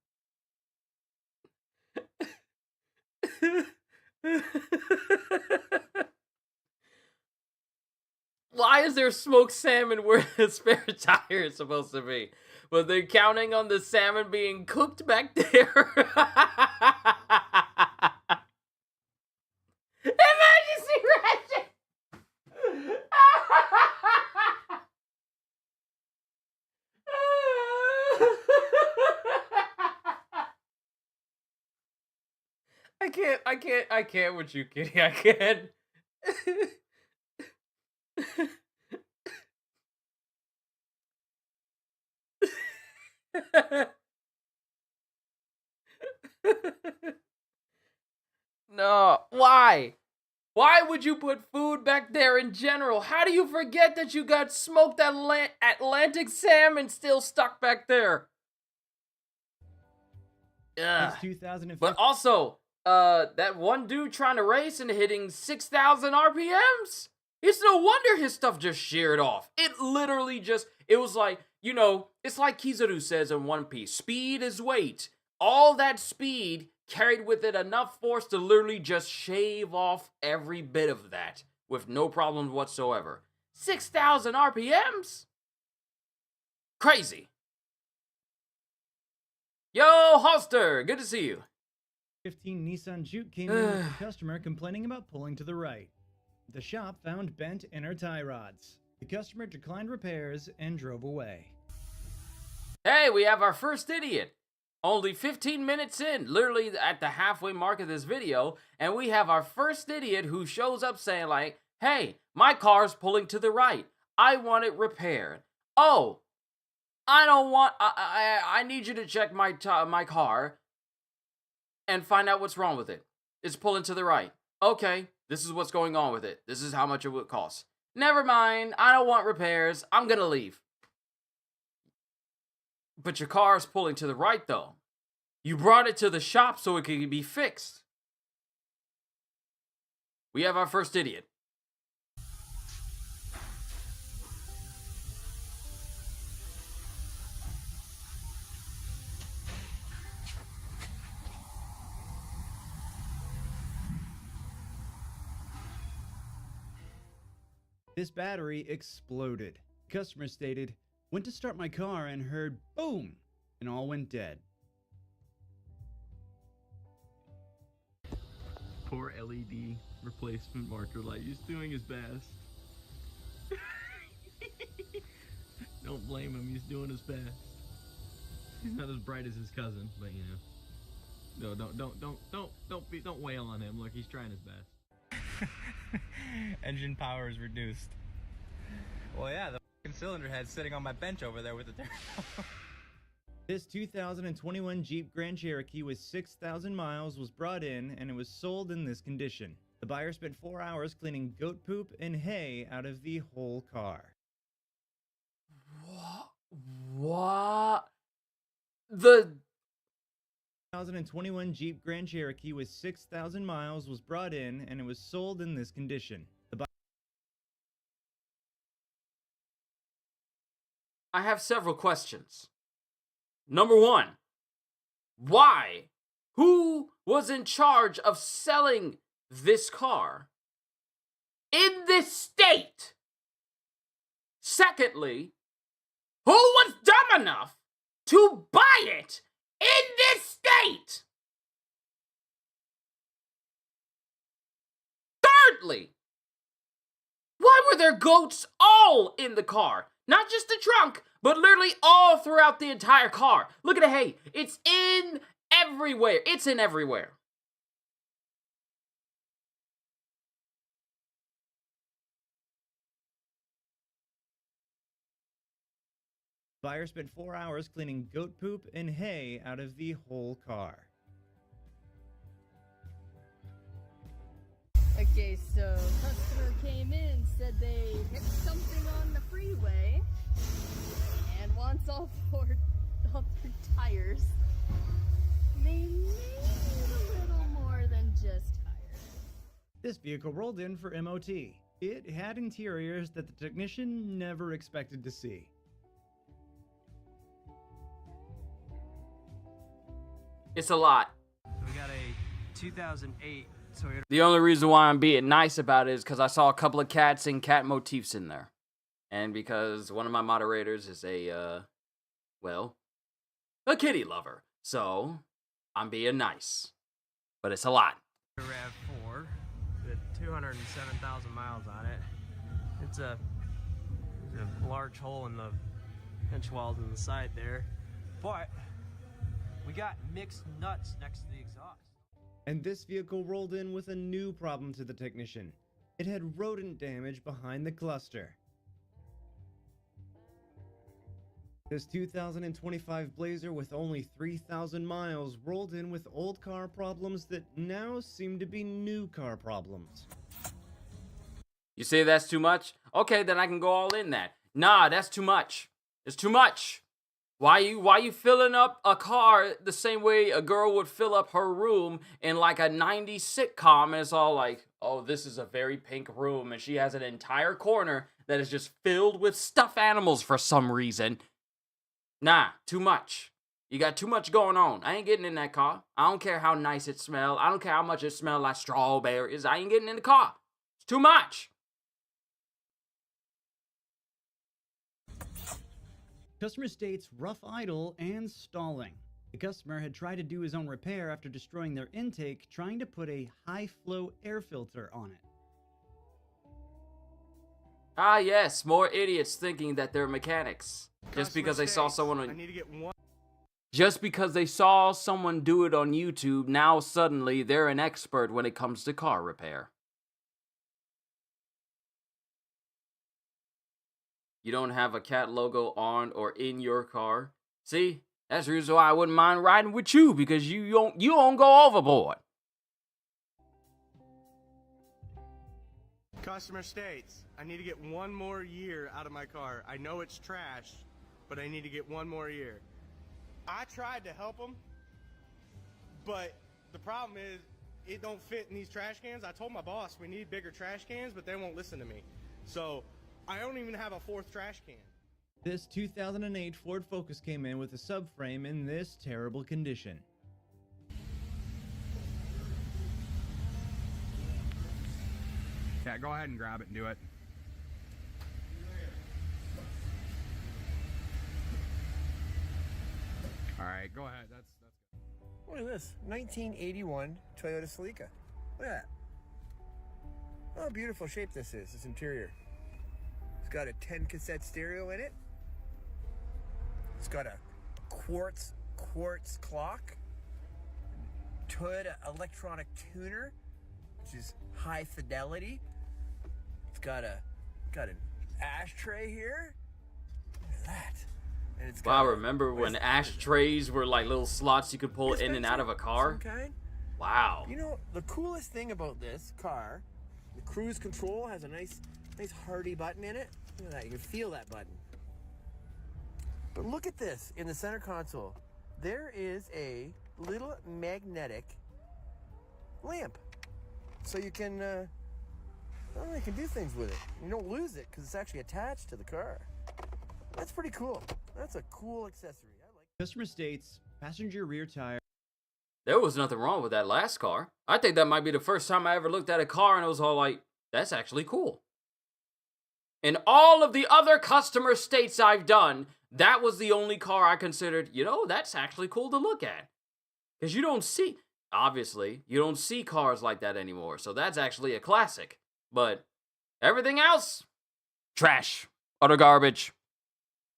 Why is there smoked salmon where the spare tire is supposed to be? Was they counting on the salmon being cooked back there? Emergency ration! I can't with you, Kitty. I can't. No, why? Why would you put food back there in general? How do you forget that you got smoked Atlantic salmon still stuck back there?
It's 2015.
But also, that one dude trying to race and hitting 6,000 RPMs? It's no wonder his stuff just sheared off. It literally just, it was like, you know, it's like Kizaru says in One Piece, speed is weight. All that speed carried with it enough force to literally just shave off every bit of that with no problems whatsoever. 6,000 RPMs? Crazy. Yo, Holster, good to see you.
15 Nissan Juke came in with the customer complaining about pulling to the right. The shop found bent inner tie rods. The customer declined repairs and drove away.
Hey, we have our first idiot. Only 15 minutes in, literally at the halfway mark of this video, and we have our first idiot who shows up saying like, hey, my car's pulling to the right. I want it repaired. Oh, I don't want, I need you to check my car and find out what's wrong with it. It's pulling to the right. Okay, this is what's going on with it. This is how much it would cost. Never mind, I don't want repairs. I'm gonna leave. But your car is pulling to the right though. You brought it to the shop so it could be fixed. We have our first idiot.
This battery exploded. Customer stated, went to start my car and heard boom, and all went dead.
Poor LED replacement marker light. He's doing his best. Don't blame him. He's doing his best. He's not as bright as his cousin, but you know. No, don't wail on him. Look, he's trying his best.
Engine power is reduced. Well, yeah, the fucking cylinder head's sitting on my bench over there with the turbo.
This 2021 Jeep Grand Cherokee with 6,000 miles was brought in and it was sold in this condition. The buyer spent 4 hours cleaning goat poop and hay out of the whole car.
What? The
2021 Jeep Grand Cherokee with 6,000 miles was brought in and it was sold in this condition.
I have several questions. Number one, why? Who was in charge of selling this car in this state? Secondly, who was dumb enough to buy it in this state? Thirdly, why were there goats all in the car? Not just the trunk, but literally all throughout the entire car. Look at the hay. It's in everywhere. It's in everywhere.
Buyer spent 4 hours cleaning goat poop and hay out of the whole car.
Okay, so customer came in, said they hit something on the freeway and wants all three tires. They need a little more than just tires.
This vehicle rolled in for MOT. It had interiors that the technician never expected to see.
It's a lot.
We got a 2008 Toyota.
The only reason why I'm being nice about it is because I saw a couple of cats and cat motifs in there. And because one of my moderators is a kitty lover. So, I'm being nice. But it's a lot.
RAV4 with 207,000 miles on it. It's a large hole in the pinch welds in the side there. But we got mixed nuts next to the exhaust.
And this vehicle rolled in with a new problem to the technician. It had rodent damage behind the cluster. This 2025 Blazer with only 3,000 miles rolled in with old car problems that now seem to be new car problems.
You say that's too much? Okay, then I can go all in that. Nah, that's too much. It's too much. Why you filling up a car the same way a girl would fill up her room in like a 90s sitcom, and it's all like, oh, this is a very pink room, and she has an entire corner that is just filled with stuffed animals for some reason. Nah, too much. You got too much going on. I ain't getting in that car. I don't care how nice it smells. I don't care how much it smells like strawberries. I ain't getting in the car. It's too much.
Customer states rough idle and stalling. The customer had tried to do his own repair after destroying their intake, trying to put a high-flow air filter on it.
Ah, yes, more idiots thinking that they're mechanics. Just because they saw someone on... Just because they saw someone do it on YouTube, now suddenly they're an expert when it comes to car repair. You don't have a cat logo on or in your car? See? That's the reason why I wouldn't mind riding with you, because you don't go overboard.
Customer states, I need to get one more year out of my car. I know it's trash, but I need to get one more year. I tried to help them, but the problem is it don't fit in these trash cans. I told my boss we need bigger trash cans, but they won't listen to me. So I don't even have a fourth trash can.
This 2008 Ford Focus came in with a subframe in this terrible condition.
Yeah, go ahead and grab it and do it. All right, go ahead. That's good.
Look at this, 1981 Toyota Celica. Look at that. Oh, beautiful shape this is, this interior. It's got a 10 cassette stereo in it. It's got a quartz clock. Toyota electronic tuner, which is high fidelity. It's got an ashtray here. Look at that. And it's got
Wow, remember when ashtrays were like little slots you could pull in and out of a car? Wow.
You know, the coolest thing about this car, the cruise control has a nice hardy button in it. Look at that, you can feel that button. But look at this in the center console. There is a little magnetic lamp. So you can, you can do things with it. You don't lose it because it's actually attached to the car. That's pretty cool. That's a cool accessory. I like it.
Customer states, passenger rear tire.
There was nothing wrong with that last car. I think that might be the first time I ever looked at a car and it was all like, that's actually cool. In all of the other customer states I've done, that was the only car I considered, that's actually cool to look at. Because you don't see, obviously, you don't see cars like that anymore. So that's actually a classic. But everything else, trash, utter garbage.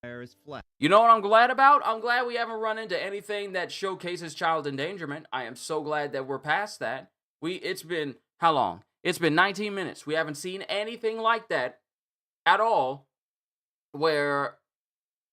Is flat.
You know what I'm glad about? I'm glad we haven't run into anything that showcases child endangerment. I am so glad that we're past that. It's been, how long? It's been 19 minutes. We haven't seen anything like that at all where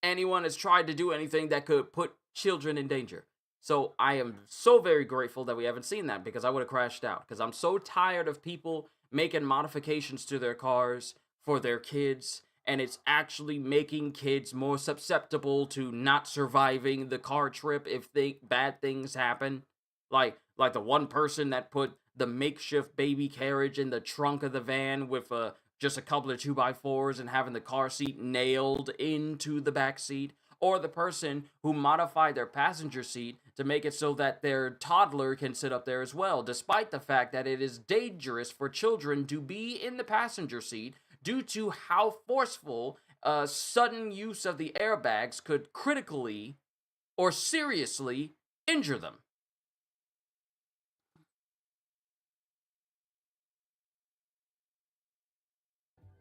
anyone has tried to do anything that could put children in danger. So I am so very grateful that we haven't seen that, because I would have crashed out. Because I'm so tired of people making modifications to their cars for their kids, and it's actually making kids more susceptible to not surviving the car trip if bad things happen. Like the one person that put the makeshift baby carriage in the trunk of the van with just a couple of 2x4s and having the car seat nailed into the back seat. Or the person who modified their passenger seat to make it so that their toddler can sit up there as well, despite the fact that it is dangerous for children to be in the passenger seat due to how forceful sudden use of the airbags could critically or seriously injure them.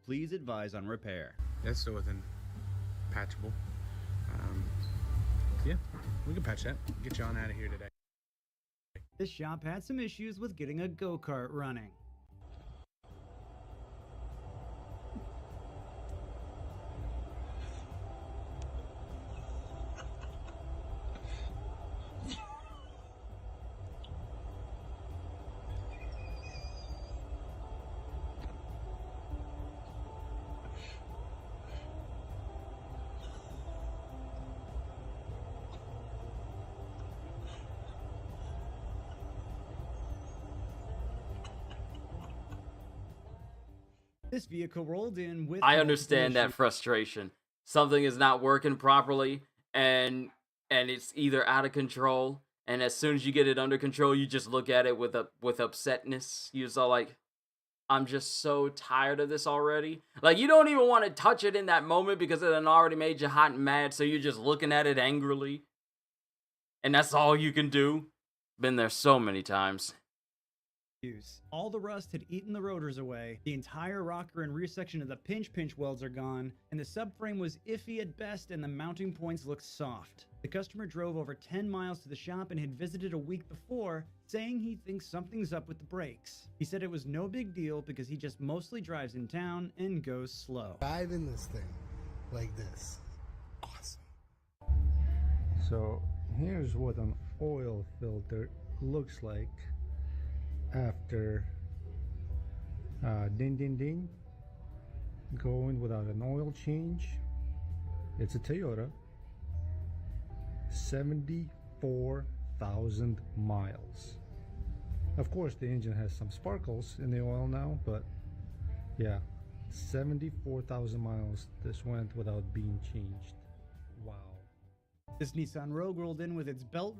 Please advise on repair.
That's still within patchable. Yeah, we can patch that. Get you on out of here today.
This shop had some issues with getting a go-kart running. This vehicle rolled in with...
I understand that frustration. Something is not working properly, and it's either out of control, and as soon as you get it under control, you just look at it with upsetness. You're just all like, I'm just so tired of this already. Like, you don't even want to touch it in that moment because it had already made you hot and mad, so you're just looking at it angrily. and that's all you can do? Been there so many times.
All the rust had eaten the rotors away, the entire rocker and rear section of the pinch welds are gone, and the subframe was iffy at best and the mounting points looked soft. The customer drove over 10 miles to the shop and had visited a week before, saying he thinks something's up with the brakes. He said it was no big deal because he just mostly drives in town and goes slow.
Driving this thing like this. Awesome.
So here's what an oil filter looks like after ding ding ding going without an oil change. It's a Toyota, 74,000 miles. Of course the engine has some sparkles in the oil now, but yeah, 74,000 miles this went without being changed. Wow.
This Nissan Rogue rolled in with its belt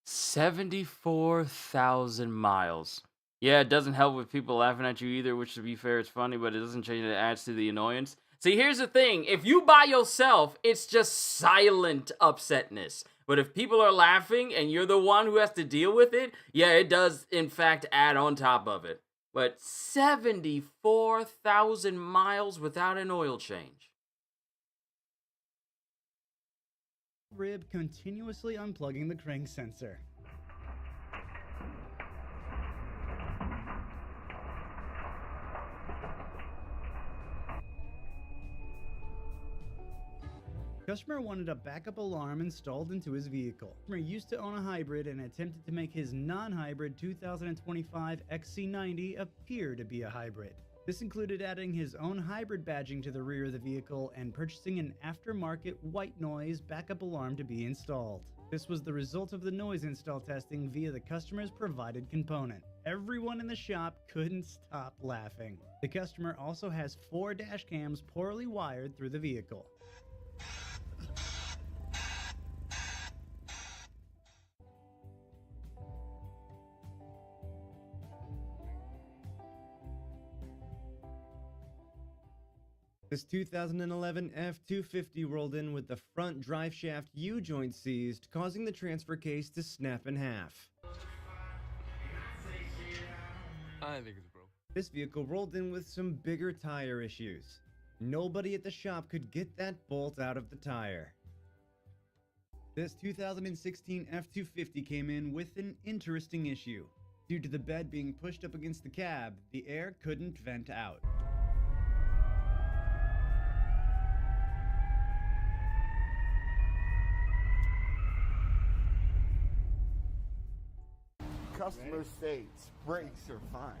74,000 miles. Yeah, it doesn't help with people laughing at you either, which to be fair is funny, but it doesn't change it. It adds to the annoyance. See, here's the thing. If you by yourself, it's just silent upsetness. But if people are laughing and you're the one who has to deal with it, yeah, it does, in fact, add on top of it. But 74,000 miles without an oil change.
rib continuously unplugging the crank sensor. Customer wanted a backup alarm installed into his vehicle. Customer used to own a hybrid and attempted to make his non-hybrid 2025 XC90 appear to be a hybrid. This included adding his own hybrid badging to the rear of the vehicle and purchasing an aftermarket white noise backup alarm to be installed. This was the result of the noise install testing via the customer's provided component. Everyone in the shop couldn't stop laughing. The customer also has 4 dash cams poorly wired through the vehicle. This 2011 F-250 rolled in with the front drive shaft U-joint seized, causing the transfer case to snap in half.
I think it's broke.
This vehicle rolled in with some bigger tire issues. Nobody at the shop could get that bolt out of the tire. This 2016 F-250 came in with an interesting issue. Due to the bed being pushed up against the cab, the air couldn't vent out.
Customer states brakes are fine.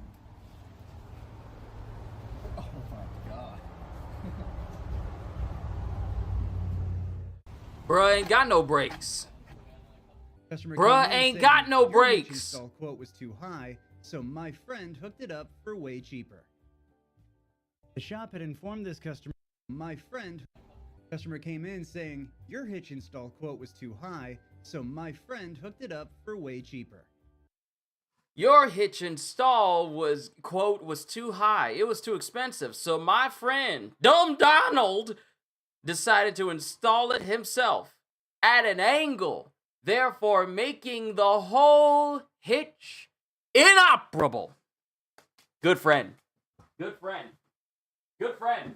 Oh my god.
Bruh ain't got no brakes.
Customer
Bruh ain't got no brakes.
Install quote was too high, so my friend hooked it up for way cheaper. The shop had informed this customer, customer came in saying, your hitch install quote was too high, so my friend hooked it up for way cheaper.
Your hitch install was, quote, was too high. It was too expensive. So my friend, Dumb Donald, decided to install it himself at an angle, therefore making the whole hitch inoperable. Good friend. Good friend. Good friend.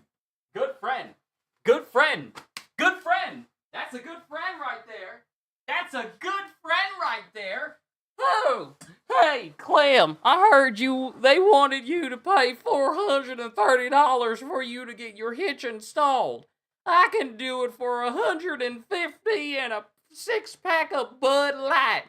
Good friend. Good friend. Good friend. That's a good friend right there. That's a good friend right there. Oh, hey, Clem, I heard they wanted you to pay $430 for you to get your hitch installed. I can do it for $150 and a 6-pack of Bud Light.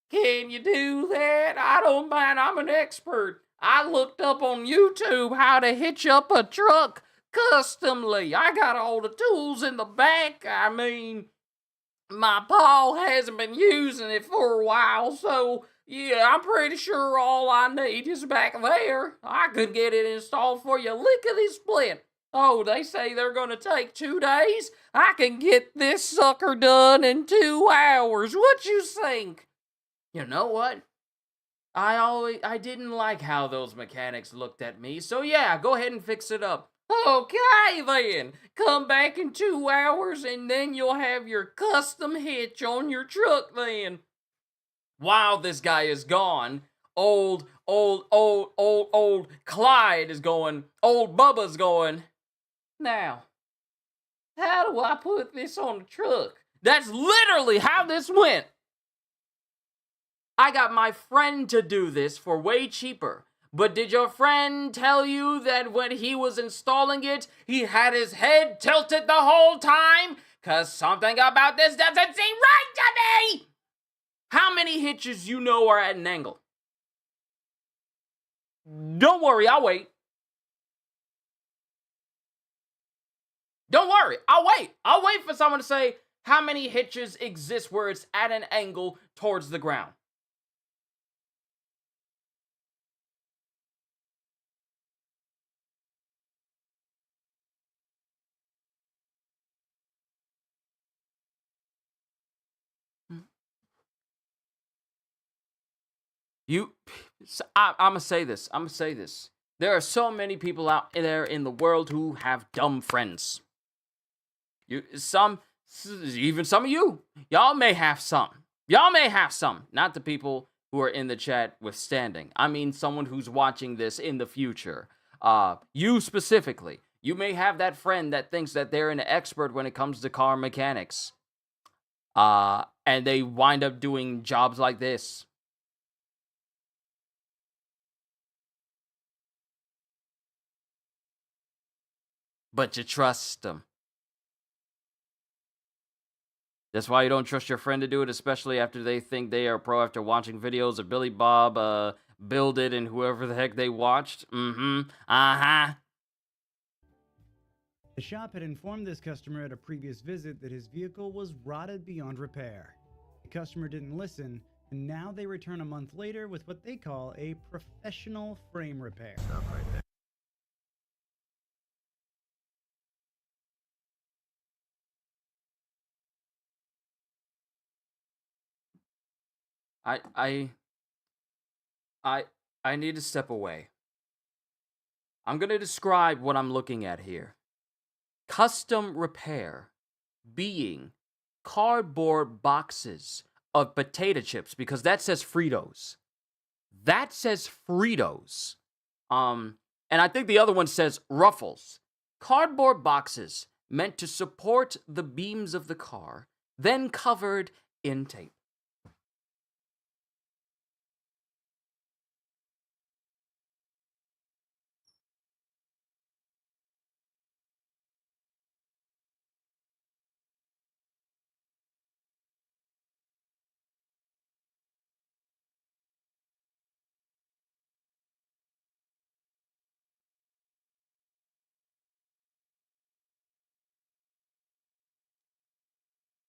Can you do that? I don't mind, I'm an expert. I looked up on YouTube how to hitch up a truck customly. I got all the tools in the back. I mean, my paw hasn't been using it for a while, so Yeah, I'm pretty sure all I need is back there. I could get it installed for you lickety-split. Oh, they say they're gonna take 2 days? I can get this sucker done in 2 hours. What you think? You know what? I didn't like how those mechanics looked at me, so yeah, go ahead and fix it up. Okay then, come back in 2 hours and then you'll have your custom hitch on your truck then. While this guy is gone, old Clyde is going, old Bubba's going, now, how do I put this on the truck? That's literally how this went. I got my friend to do this for way cheaper. But did your friend tell you that when he was installing it, he had his head tilted the whole time? 'Cause something about this doesn't seem right to me! How many hitches you know are at an angle? Don't worry, I'll wait. Don't worry, I'll wait. I'll wait for someone to say how many hitches exist where it's at an angle towards the ground. I'm gonna say this. There are so many people out there in the world who have dumb friends. Even some of you. Y'all may have some. Not the people who are in the chat withstanding. I mean someone who's watching this in the future. You specifically. You may have that friend that thinks that they're an expert when it comes to car mechanics. And they wind up doing jobs like this. But you trust them. That's why you don't trust your friend to do it, especially after they think they are pro after watching videos of Billy Bob, Build It, and whoever the heck they watched. Uh-huh.
The shop had informed this customer at a previous visit that his vehicle was rotted beyond repair. The customer didn't listen, and now they return a month later with what they call a professional frame repair.
Stuff right there.
I need to step away. I'm going to describe what I'm looking at here. Custom repair being cardboard boxes of potato chips, because that says Fritos. And I think the other one says Ruffles. Cardboard boxes meant to support the beams of the car, then covered in tape.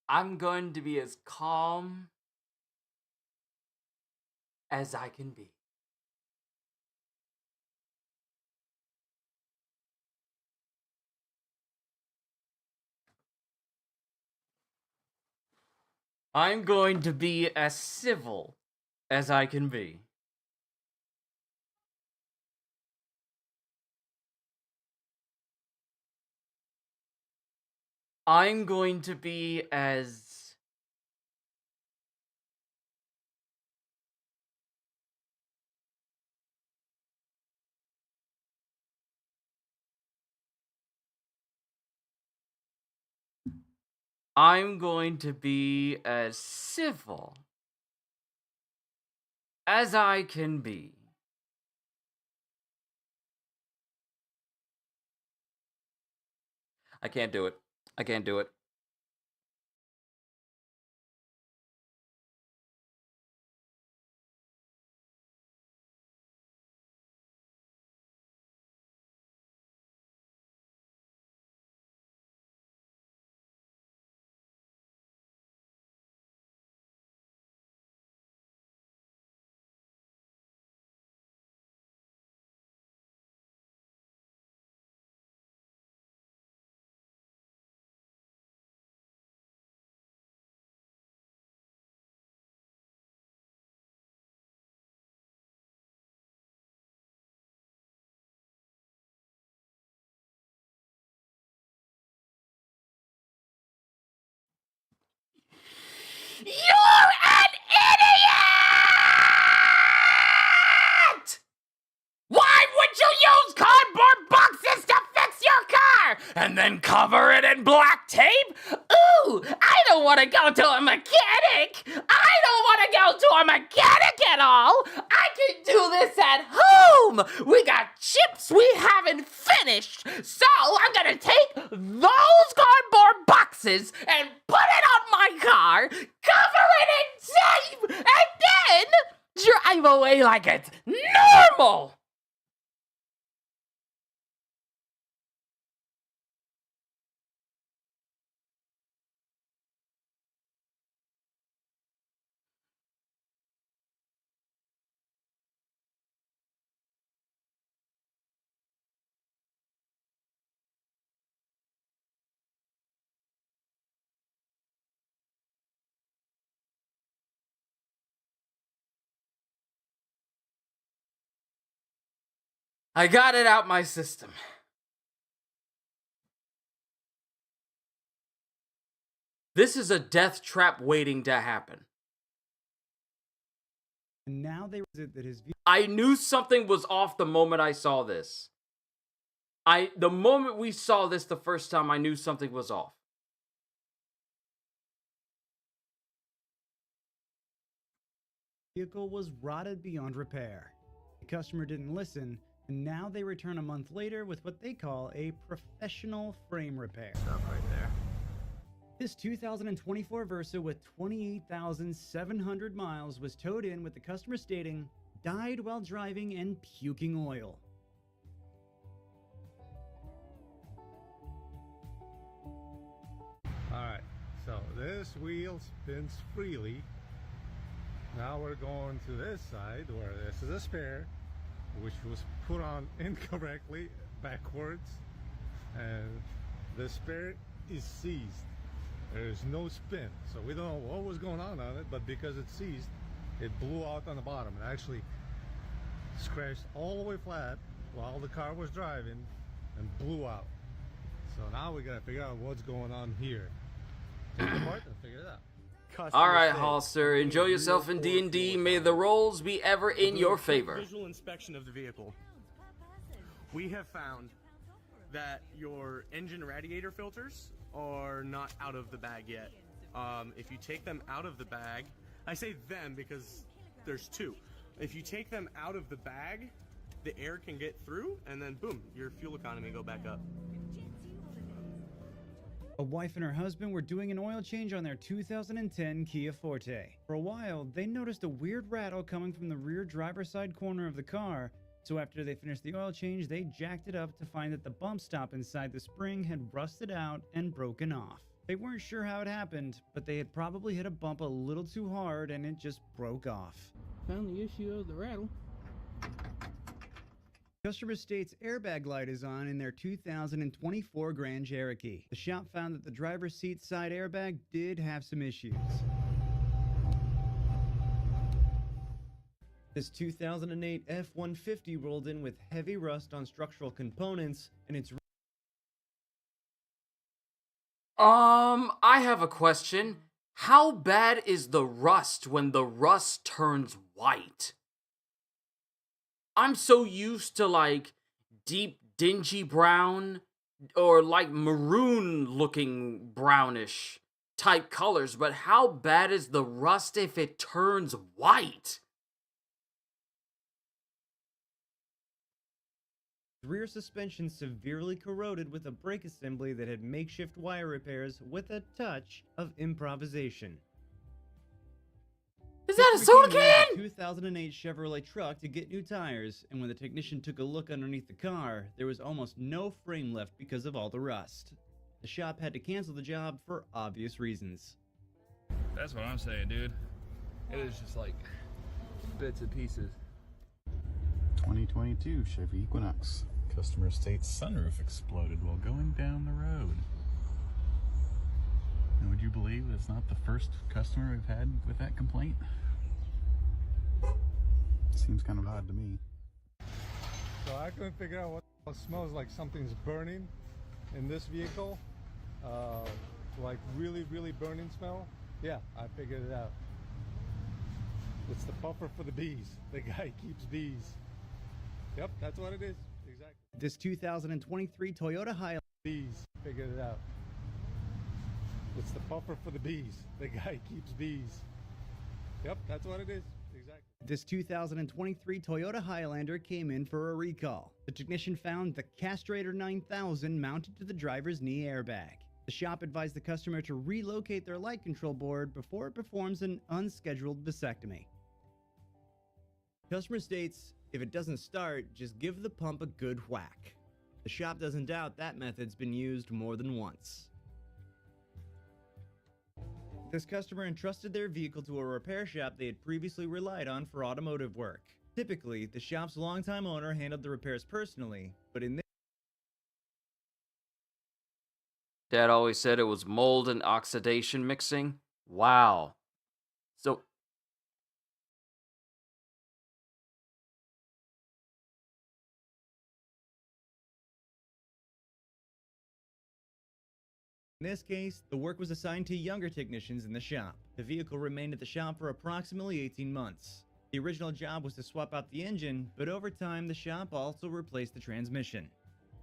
I'm going to be as calm as I can be. I'm going to be as civil as I can be. I'm going to be as... I'm going to be as civil as I can be. I can't do it. and then cover it in black tape? Ooh, I don't want to go to a mechanic. I don't want to go to a mechanic at all. I can do this at home. We got chips we haven't finished. So I'm going to take those cardboard boxes and put it on my car, cover it in tape, and then drive away like it's normal. I got it out my system. This is a death trap waiting to happen.
And now they that his
I knew something was off the moment I saw this. The moment we saw this the first time, I knew something was off.
vehicle was rotted beyond repair. The customer didn't listen, and now they return a month later with what they call a professional frame repair.
Stuff right there.
This 2024 Versa with 28,700 miles was towed in with the customer stating, died while driving and puking oil.
Alright, so this wheel spins freely. Now we're going to this side where this is a spare, which was put on incorrectly backwards, and the spare is seized. There is no spin, so we don't know what was going on it, but because it's seized, it blew out on the bottom. It actually scratched all the way flat while the car was driving and blew out. So now we gotta figure out what's going on here. Take it apart and figure it out.
All right, Holster, enjoy yourself in D&D. May the rolls be ever in your favor.
Visual inspection of the vehicle. We have found that your engine radiator filters are not out of the bag yet. If you take them out of the bag, I say them because there's two. If you take them out of the bag, the air can get through, and then boom, your fuel economy go back up.
A wife and her husband were doing an oil change on their 2010 Kia Forte. For a while, they noticed a weird rattle coming from the rear driver's side corner of the car, so after they finished the oil change, they jacked it up to find that the bump stop inside the spring had rusted out and broken off. They weren't sure how it happened, but they had probably hit a bump a little too hard and it just broke off.
Found the issue of the rattle.
Customer states airbag light is on in their 2024 Grand Cherokee. The shop found that the driver's seat side airbag did have some issues.
This 2008 F-150 rolled in with heavy rust on structural components, and it's
I have a question. How bad is the rust when the rust turns white? I'm so used to like deep dingy brown or like maroon looking brownish type colors, but how bad is the rust if it turns white?
rear suspension severely corroded with a brake assembly that had makeshift wire repairs with a touch of improvisation.
Is that a soda can?
2008 Chevrolet truck to get new tires, and when the technician took a look underneath the car, there was almost no frame left because of all the rust. The shop had to cancel the job for obvious reasons.
That's what I'm saying, dude. It is just like bits and pieces.
2022 Chevy Equinox. Customer states sunroof exploded while going down the road. And would you believe it's not the first customer we've had with that complaint? Seems kind of odd to me.
So I couldn't figure out what it smells like. Something's burning in this vehicle. Like really burning smell. Yeah, I figured it out. It's the puffer for the bees. The guy keeps bees. Yep, that's what it is. Exactly.
This 2023 Toyota Hilux
bees. Figured it out. It's the puffer for the bees. The guy keeps bees. Yep, that's what it is. Exactly.
This 2023 Toyota Highlander came in for a recall. The technician found the Castrator 9000 mounted to the driver's knee airbag. The shop advised the customer to relocate their light control board before it performs an unscheduled vasectomy. Customer states, if it doesn't start, just give the pump a good whack. The shop doesn't doubt that method's been used more than once. This customer entrusted their vehicle to a repair shop they had previously relied on for automotive work. Typically, the shop's longtime owner handled the repairs personally, but in this
Dad always said it was mold and oxidation mixing. Wow. So
In this case, the work was assigned to younger technicians in the shop. The vehicle remained at the shop for approximately 18 months. The original job was to swap out the engine, but over time the shop also replaced the transmission.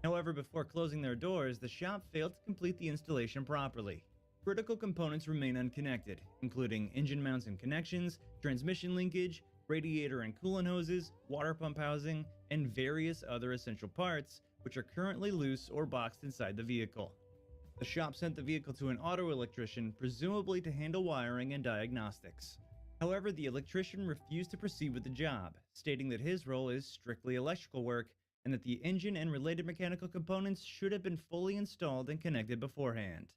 However, before closing their doors, the shop failed to complete the installation properly. Critical components remain unconnected, including engine mounts and connections, transmission linkage, radiator and coolant hoses, water pump housing, and various other essential parts, which are currently loose or boxed inside the vehicle. The shop sent the vehicle to an auto electrician, presumably to handle wiring and diagnostics. However, the electrician refused to proceed with the job, stating that his role is strictly electrical work and that the engine and related mechanical components should have been fully installed and connected beforehand.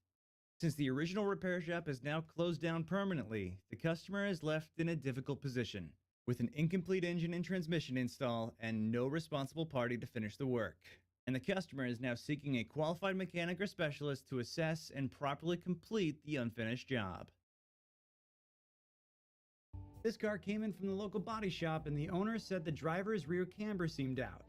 Since the original repair shop is now closed down permanently, the customer is left in a difficult position, with an incomplete engine and transmission install and no responsible party to finish the work. And the customer is now seeking a qualified mechanic or specialist to assess and properly complete the unfinished job. This car came in from the local body shop and the owner said the driver's rear camber seemed out.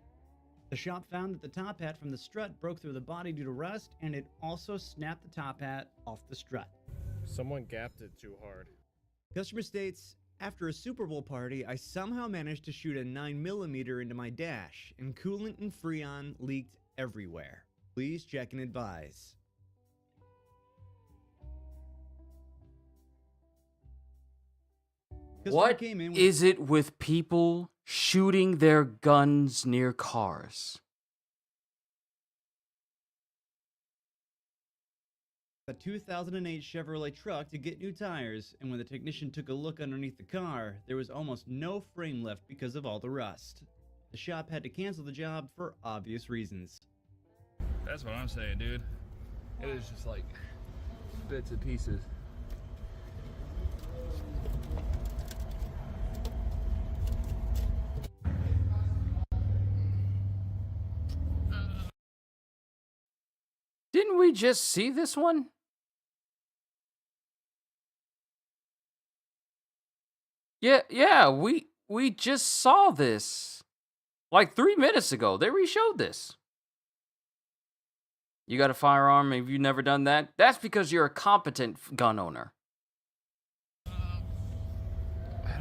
The shop found that the top hat from the strut broke through the body due to rust, and it also snapped the top hat off the strut.
Someone gapped it too hard.
Customer states, after a Super Bowl party, I somehow managed to shoot a 9mm into my dash, and coolant and Freon leaked everywhere. Please check and advise.
what is it with people shooting their guns near cars?
A 2008 Chevrolet truck to get new tires, and when the technician took a look underneath the car, there was almost no frame left because of all the rust. The shop had to cancel the job for obvious reasons.
That's what I'm saying, dude. It is just like bits and pieces.
Didn't we just see this one? Yeah, we just saw this like 3 minutes ago. They re-showed this. You got a firearm and you've never done that? That's because you're a competent gun owner.
I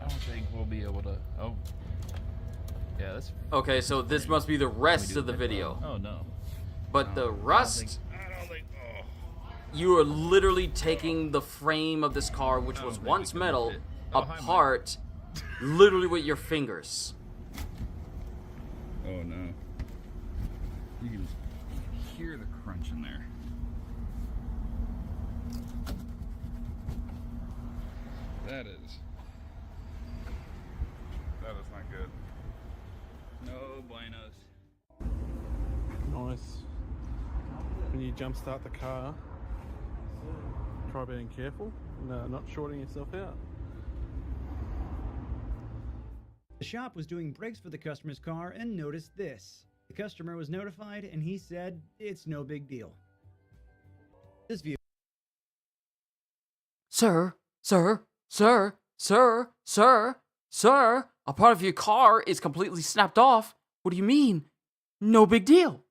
don't think we'll be able to. Oh, yeah, that's
Okay, so this must be the rest of the video.
Oh no.
But the rust, you are literally taking the frame of this car, which was once metal, apart, literally with your fingers.
Oh no. You can hear the crunch in there. That is not good. No buenos.
Nice. When you jump start the car, try being careful and not shorting yourself out.
The shop was doing brakes for the customer's car and noticed this. The customer was notified and he said it's no big deal. This vehicle.
Sir, a part of your car is completely snapped off. What do you mean? No big deal.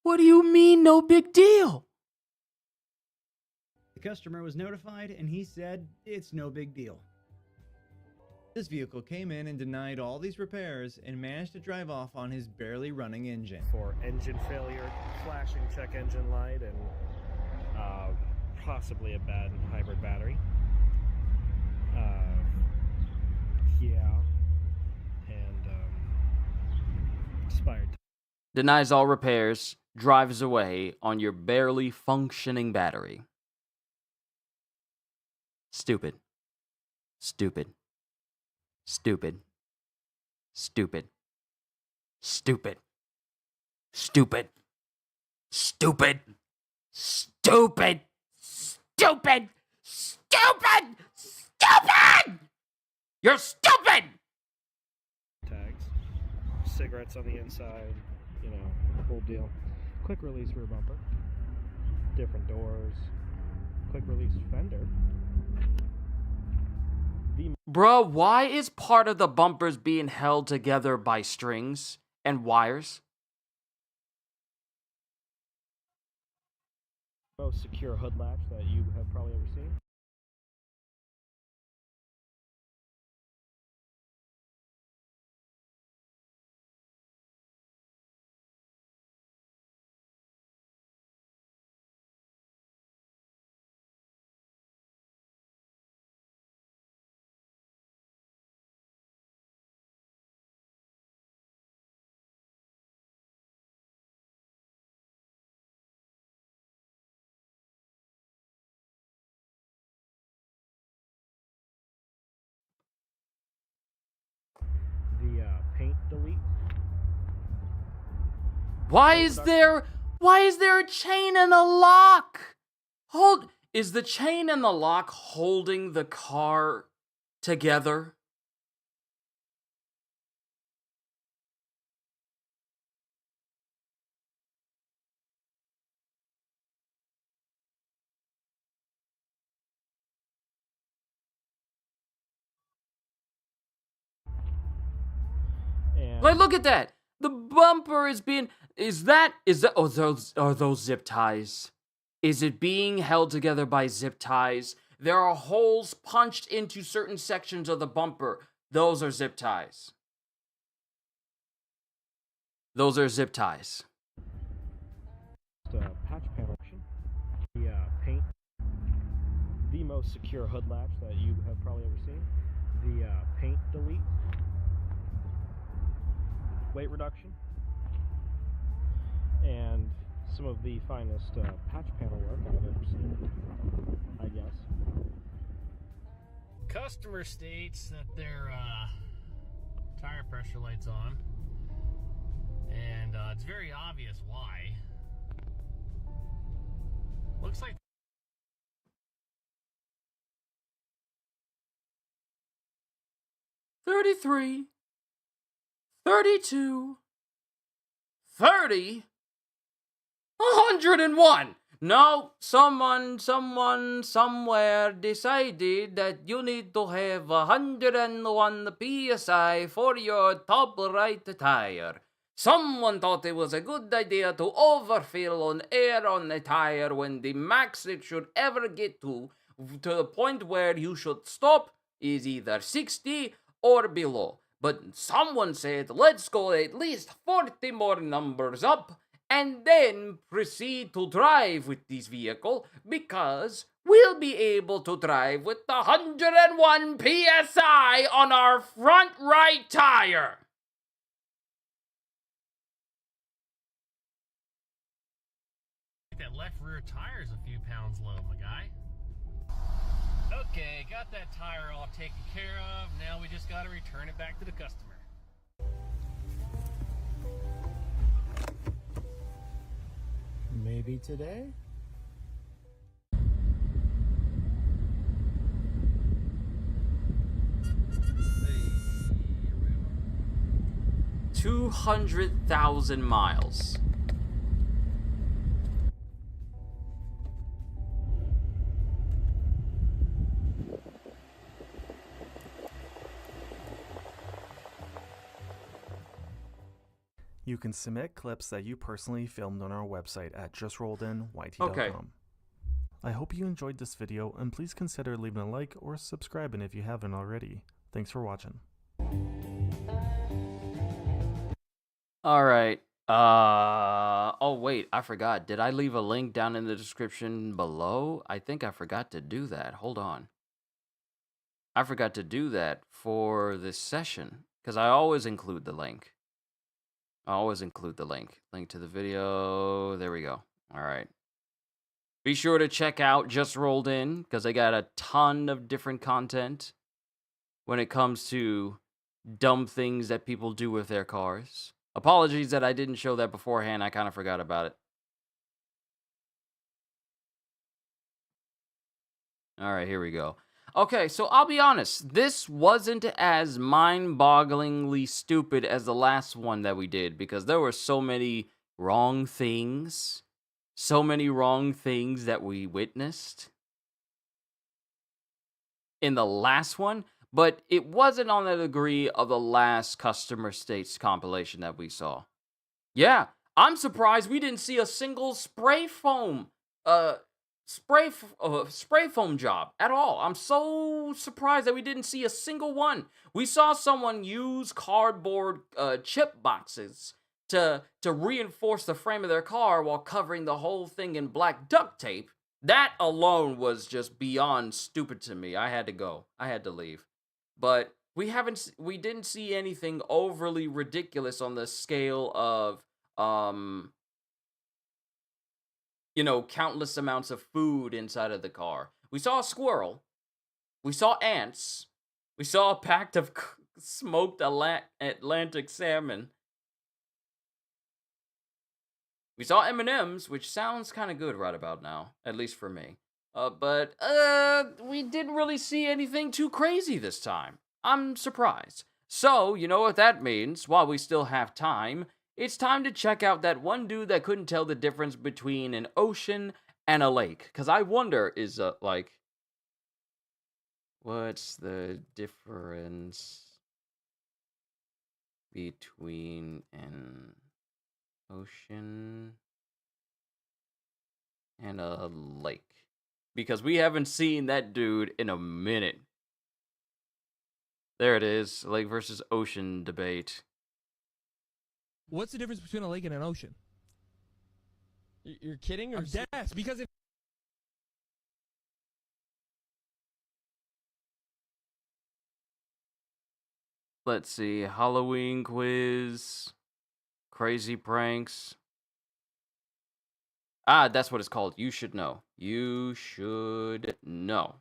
What do you mean, no big deal?
The customer was notified and he said it's no big deal.
This vehicle came in and denied all these repairs and managed to drive off on his barely running engine.
For engine failure, flashing check engine light, and possibly a bad hybrid battery. Yeah. And expired.
Denies all repairs, drives away on your barely functioning battery. Stupid. Stupid. Stupid. Stupid. Stupid. Stupid. Stupid. Stupid. Stupid. Stupid. Stupid. You're stupid.
Tags, cigarettes on the inside, you know, whole deal. Quick release rear bumper, different doors, quick release fender.
Bruh, why is part of the bumpers being held together by strings and wires?
Most secure hood latch that you have probably ever seen. The paint delete.
Why is there a chain and a lock? Is the chain and the lock holding the car together? Like, look at that. The bumper is being, oh, those zip ties. Is it being held together by zip ties? There are holes punched into certain sections of the bumper. Those are zip ties. Those are zip ties.
Patch panel option. The paint. The most secure hood latch that you have probably ever seen. The paint delete. Weight reduction. And some of the finest patch panel work I've ever seen, I guess.
Customer states that their tire pressure light's on, and it's very obvious why. Looks like
33, 32, 30, 101. No, someone, somewhere decided that you need to have 101 PSI for your top right tire. Someone thought it was a good idea to overfill on air on the tire when the max it should ever get to the point where you should stop is either 60 or below. But someone said, let's go at least 40 more numbers up and then proceed to drive with this vehicle because we'll be able to drive with the 101 PSI on our front right tire.
that left rear tire's a few pounds low, my guy. Okay, got that tire all taken care of. Now we just gotta return it back to the customer.
Maybe today?
Hey, 200,000 miles.
You can submit clips that you personally filmed on our website at justrolledyt.yt.com.
Okay.
I hope you enjoyed this video, and please consider leaving a like or subscribing if you haven't already. Thanks for watching.
All right. Oh wait, I forgot. Did I leave a link down in the description below? I think I forgot to do that. Hold on. I forgot to do that for this session because I always include the link. I always include the link. Link to the video. There we go. All right. Be sure to check out Just Rolled In because they got a ton of different content when it comes to dumb things that people do with their cars. Apologies that I didn't show that beforehand. I kind of forgot about it. All right, here we go. Okay, so I'll be honest. This wasn't as mind-bogglingly stupid as the last one that we did because there were so many wrong things. So many wrong things that we witnessed in the last one. But it wasn't on the degree of the last Customer States compilation that we saw. Yeah, I'm surprised we didn't see a single spray foam job at all. I'm so surprised that we didn't see a single one. We saw someone use cardboard chip boxes to reinforce the frame of their car while covering the whole thing in black duct tape. That alone was just beyond stupid to me. I had to go. I had to leave. But we didn't see anything overly ridiculous on the scale of, countless amounts of food inside of the car. We saw a squirrel. We saw ants. We saw a pack of smoked Atlantic salmon. We saw M&Ms, which sounds kind of good right about now, at least for me. But we didn't really see anything too crazy this time. I'm surprised. So, you know what that means? While we still have time, it's time to check out that one dude that couldn't tell the difference between an ocean and a lake. Because I wonder, what's the difference between an ocean and a lake? Because we haven't seen that dude in a minute. There it is, lake versus ocean debate.
What's the difference between a lake and an ocean?
You're kidding? Or
I'm dead ass, because if
Let's see, Halloween quiz, crazy pranks. Ah, that's what it's called. You should know. You should know.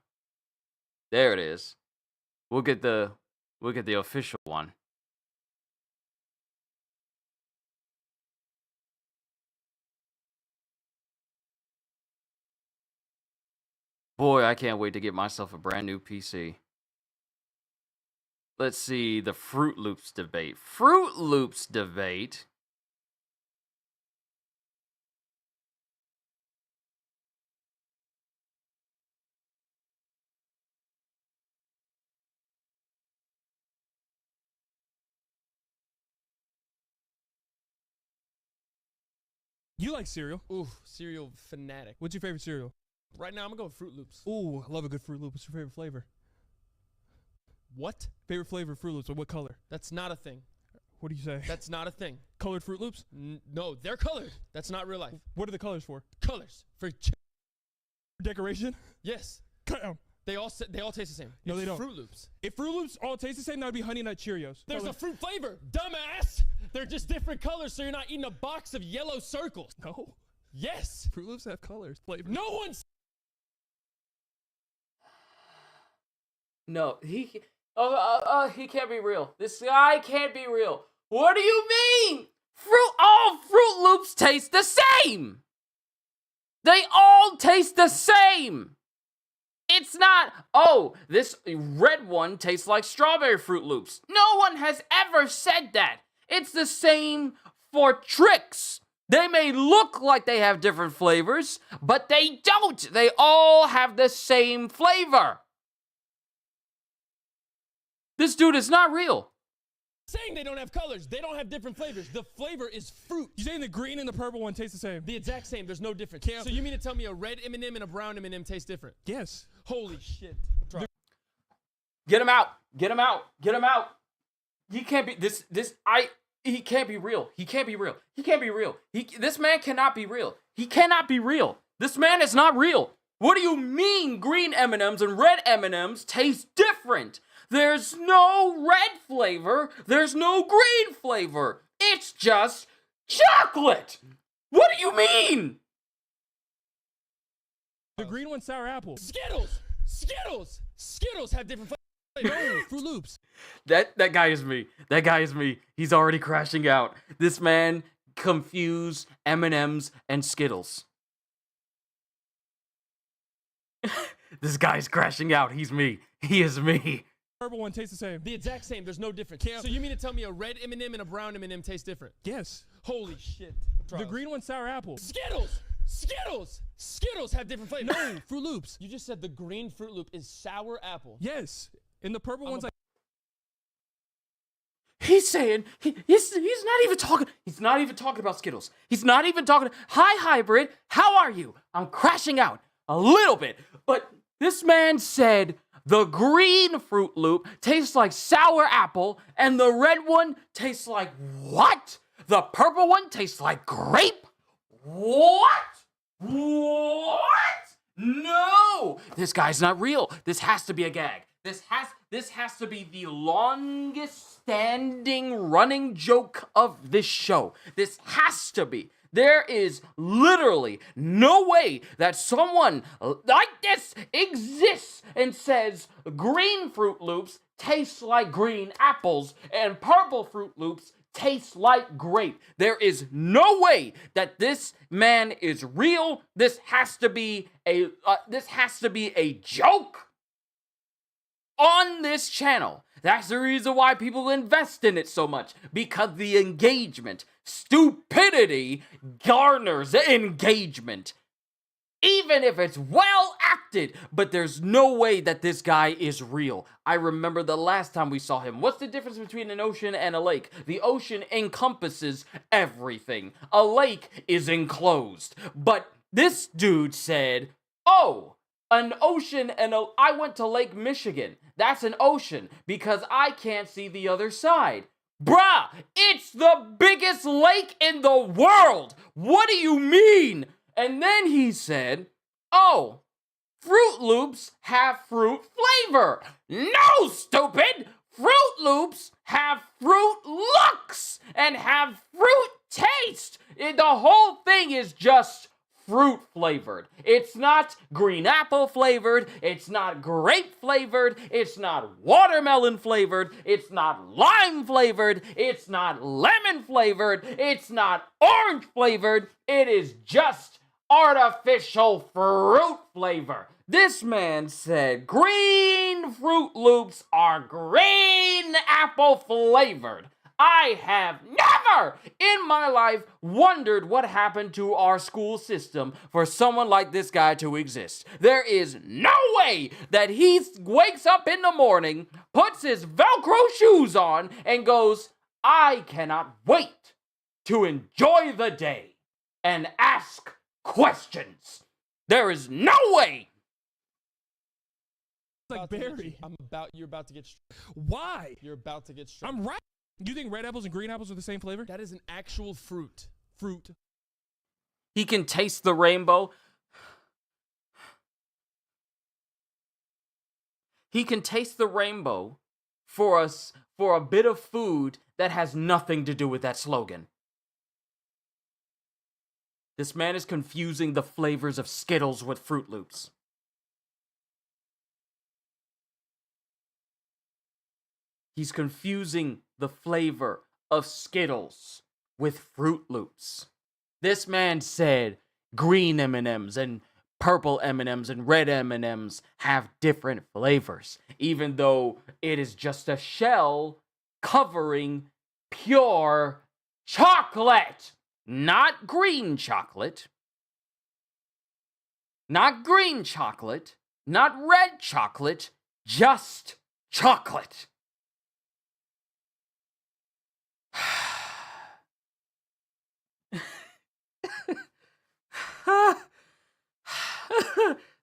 There it is. We'll get the official one. Boy, I can't wait to get myself a brand new PC. Let's see, the Fruit Loops debate. Fruit Loops debate?
you like cereal.
Ooh, cereal fanatic.
What's your favorite cereal?
Right now, I'm gonna go with Fruit Loops.
Ooh, I love a good Fruit Loop. What's your favorite flavor?
What?
Favorite flavor of Fruit Loops, or what color?
That's not a thing.
What do you say?
That's not a thing.
Colored Fruit Loops?
No, they're colored. That's not real life.
What are the colors for?
Colors for
decoration?
Yes. They all taste the same.
No, they don't.
Fruit Loops.
If Fruit Loops all taste the same, that would be Honey Nut Cheerios.
There's a fruit flavor, dumbass. They're just different colors, so you're not eating a box of yellow circles.
No.
Yes.
Fruit Loops have colors, flavors.
No one's.
No, he can't be real. This guy can't be real. What do you mean? All Fruit Loops taste the same. They all taste the same. It's not, oh, this red one tastes like strawberry Fruit Loops. No one has ever said that. It's the same for Trix. They may look like they have different flavors, but they don't. They all have the same flavor. This dude is not real.
Saying they don't have colors. They don't have different flavors. The flavor is fruit.
You saying the green and the purple one taste the same?
The exact same. There's no difference. So you mean to tell me a red M&M and a brown M&M taste different?
Yes.
Holy shit.
Get him out. Get him out. Get him out. He can't be he can't be real. He can't be real. He can't be real. This man cannot be real. He cannot be real. This man is not real. What do you mean green M&Ms and red M&Ms taste different? There's no red flavor. There's no green flavor. It's just chocolate. What do you mean?
The green one's sour apple. Skittles! Skittles! Skittles have different flavors. No, Fruit Loops.
That guy is me. That guy is me. He's already crashing out. This man confused M&Ms and Skittles. This guy's crashing out. He's me. He is me.
Purple one tastes the same. The exact same. There's no difference. So you mean to tell me a red M&M and a brown M&M taste different? Yes. Holy shit. The green one's sour apple. Skittles! Skittles! Skittles have different flavors. No, Fruit Loops. You just said the green Fruit Loop is sour apple. Yes. And the purple one's like...
He's saying he's not even talking. He's not even talking about Skittles. He's not even talking. Hi, hybrid. How are you? I'm crashing out a little bit, but this man said the green Fruit Loop tastes like sour apple, and the red one tastes like what? The purple one tastes like grape? What? What? No! This guy's not real. This has to be a gag. This has to be the longest standing running joke of this show. This has to be. There is literally no way that someone like this exists and says green Fruit Loops taste like green apples and purple Fruit Loops taste like grape. There is no way that this man is real. This has to be a joke on this channel. That's the reason why people invest in it so much, because the engagement. Stupidity garners engagement, even if it's well acted, but there's no way that this guy is real. I remember the last time we saw him. What's the difference between an ocean and a lake? The ocean encompasses everything. A lake is enclosed. But this dude said, oh, an ocean and I went to Lake Michigan. That's an ocean because I can't see the other side. Bruh, it's the biggest lake in the world. What do you mean? And then he said, oh, Fruit Loops have fruit flavor. No, stupid! Fruit Loops have fruit looks and have fruit taste. The whole thing is just fruit flavored. It's not green apple flavored. It's not grape flavored. It's not watermelon flavored. It's not lime flavored. It's not lemon flavored. It's not orange flavored. It is just artificial fruit flavor. This man said green Fruit Loops are green apple flavored. I have never in my life wondered what happened to our school system for someone like this guy to exist. There is no way that he wakes up in the morning, puts his Velcro shoes on, and goes, I cannot wait to enjoy the day and ask questions. There is no way.
It's like Barry. You're about to get... Why? You're about to get... I'm right. You think red apples and green apples are the same flavor? That is an actual fruit.
He can taste the rainbow. He can taste the rainbow for us for a bit of food that has nothing to do with that slogan. This man is confusing the flavors of Skittles with Fruit Loops. He's confusing the flavor of Skittles with Fruit Loops. This man said green M&Ms and purple M&Ms and red M&Ms have different flavors, even though it is just a shell covering pure chocolate. Not green chocolate. Not green chocolate. Not red chocolate. Just chocolate.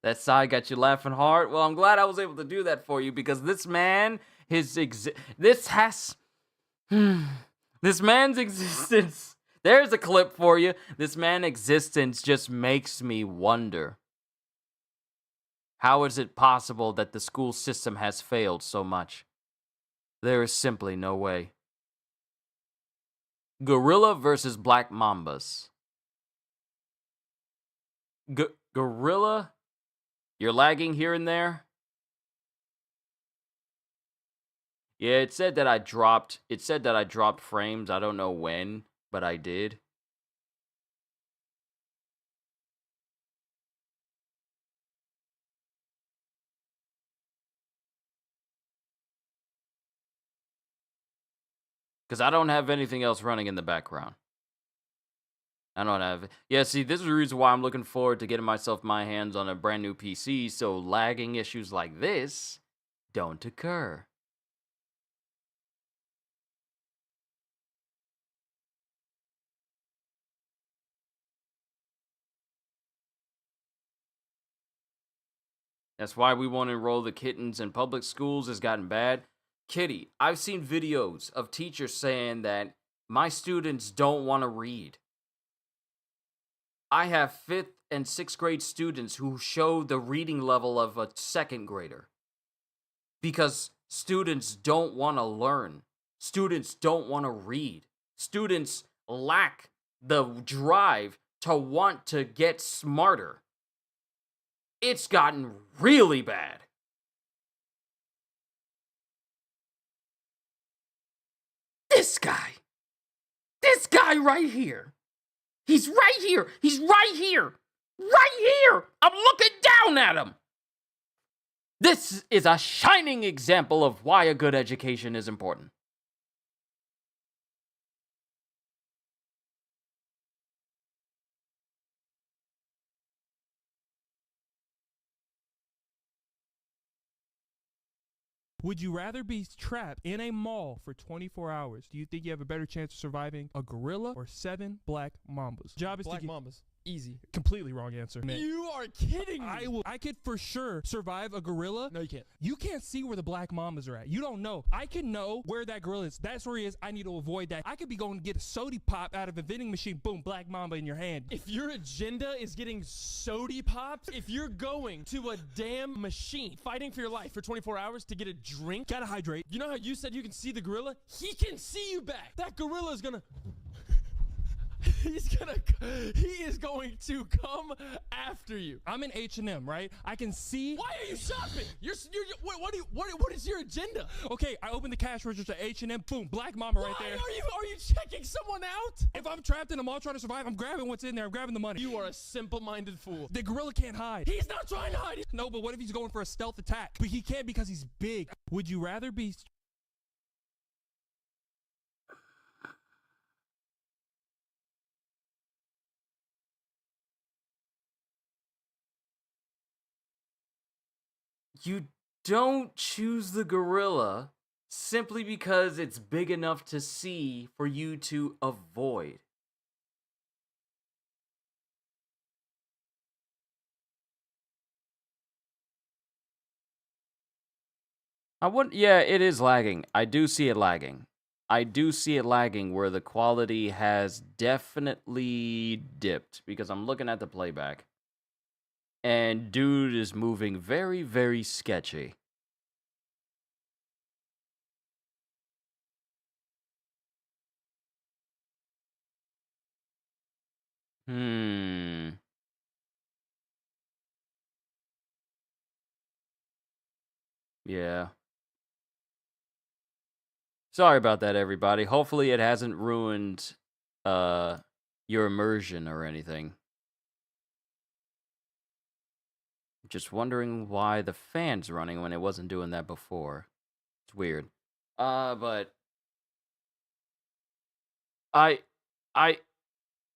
That sigh got you laughing hard? Well, I'm glad I was able to do that for you because this man, this man's existence, there's a clip for you. This man's existence just makes me wonder. How is it possible that the school system has failed so much? There is simply no way. Gorilla versus Black Mambas. Gorilla, you're lagging here and there. Yeah, it said that I dropped frames. I don't know when, but I did. Because I don't have anything else running in the background. I don't have... Yeah, see, this is the reason why I'm looking forward to getting my hands on a brand new PC, so lagging issues like this don't occur. That's why we won't enroll the kittens in public schools has gotten bad. Kitty, I've seen videos of teachers saying that my students don't want to read. I have 5th and 6th grade students who show the reading level of a 2nd grader. Because students don't want to learn. Students don't want to read. Students lack the drive to want to get smarter. It's gotten really bad. This guy right here. He's right here. He's right here. Right here. I'm looking down at him. This is a shining example of why a good education is important.
Would you rather be trapped in a mall for 24 hours? Do you think you have a better chance of surviving a gorilla or 7 black mambas? Job is
Black
to
mambas. Easy.
Completely wrong answer.
You are kidding me.
I could for sure survive a gorilla.
No, you can't.
You can't see where the black mambas are at. You don't know. I can know where that gorilla is. That's where he is. I need to avoid that. I could be going to get a soda pop out of a vending machine. Boom, black mamba in your hand.
If your agenda is getting soda popped, if you're going to a damn machine fighting for your life for 24 hours to get a drink,
gotta hydrate.
You know how you said you can see the gorilla? He can see you back. That gorilla is gonna... he is going to come after you.
I'm in H&M, right? I can see.
Why are you shopping? What is your agenda?
Okay, I open the cash register at H&M. Boom, black mama right there.
Are you checking someone out?
If I'm trapped in a mall trying to survive, I'm grabbing what's in there. I'm grabbing the money.
You are a simple-minded fool.
The gorilla can't hide.
He's not trying to hide.
No, but what if he's going for a stealth attack? But he can't because he's big. Would you rather be...
You don't choose the gorilla simply because it's big enough to see for you to avoid. Yeah, it is lagging. I do see it lagging. I do see it lagging where the quality has definitely dipped because I'm looking at the playback. And dude is moving very, very sketchy. Yeah. Sorry about that, everybody. Hopefully it hasn't ruined your immersion or anything. Just wondering why the fan's running when it wasn't doing that before. It's weird. But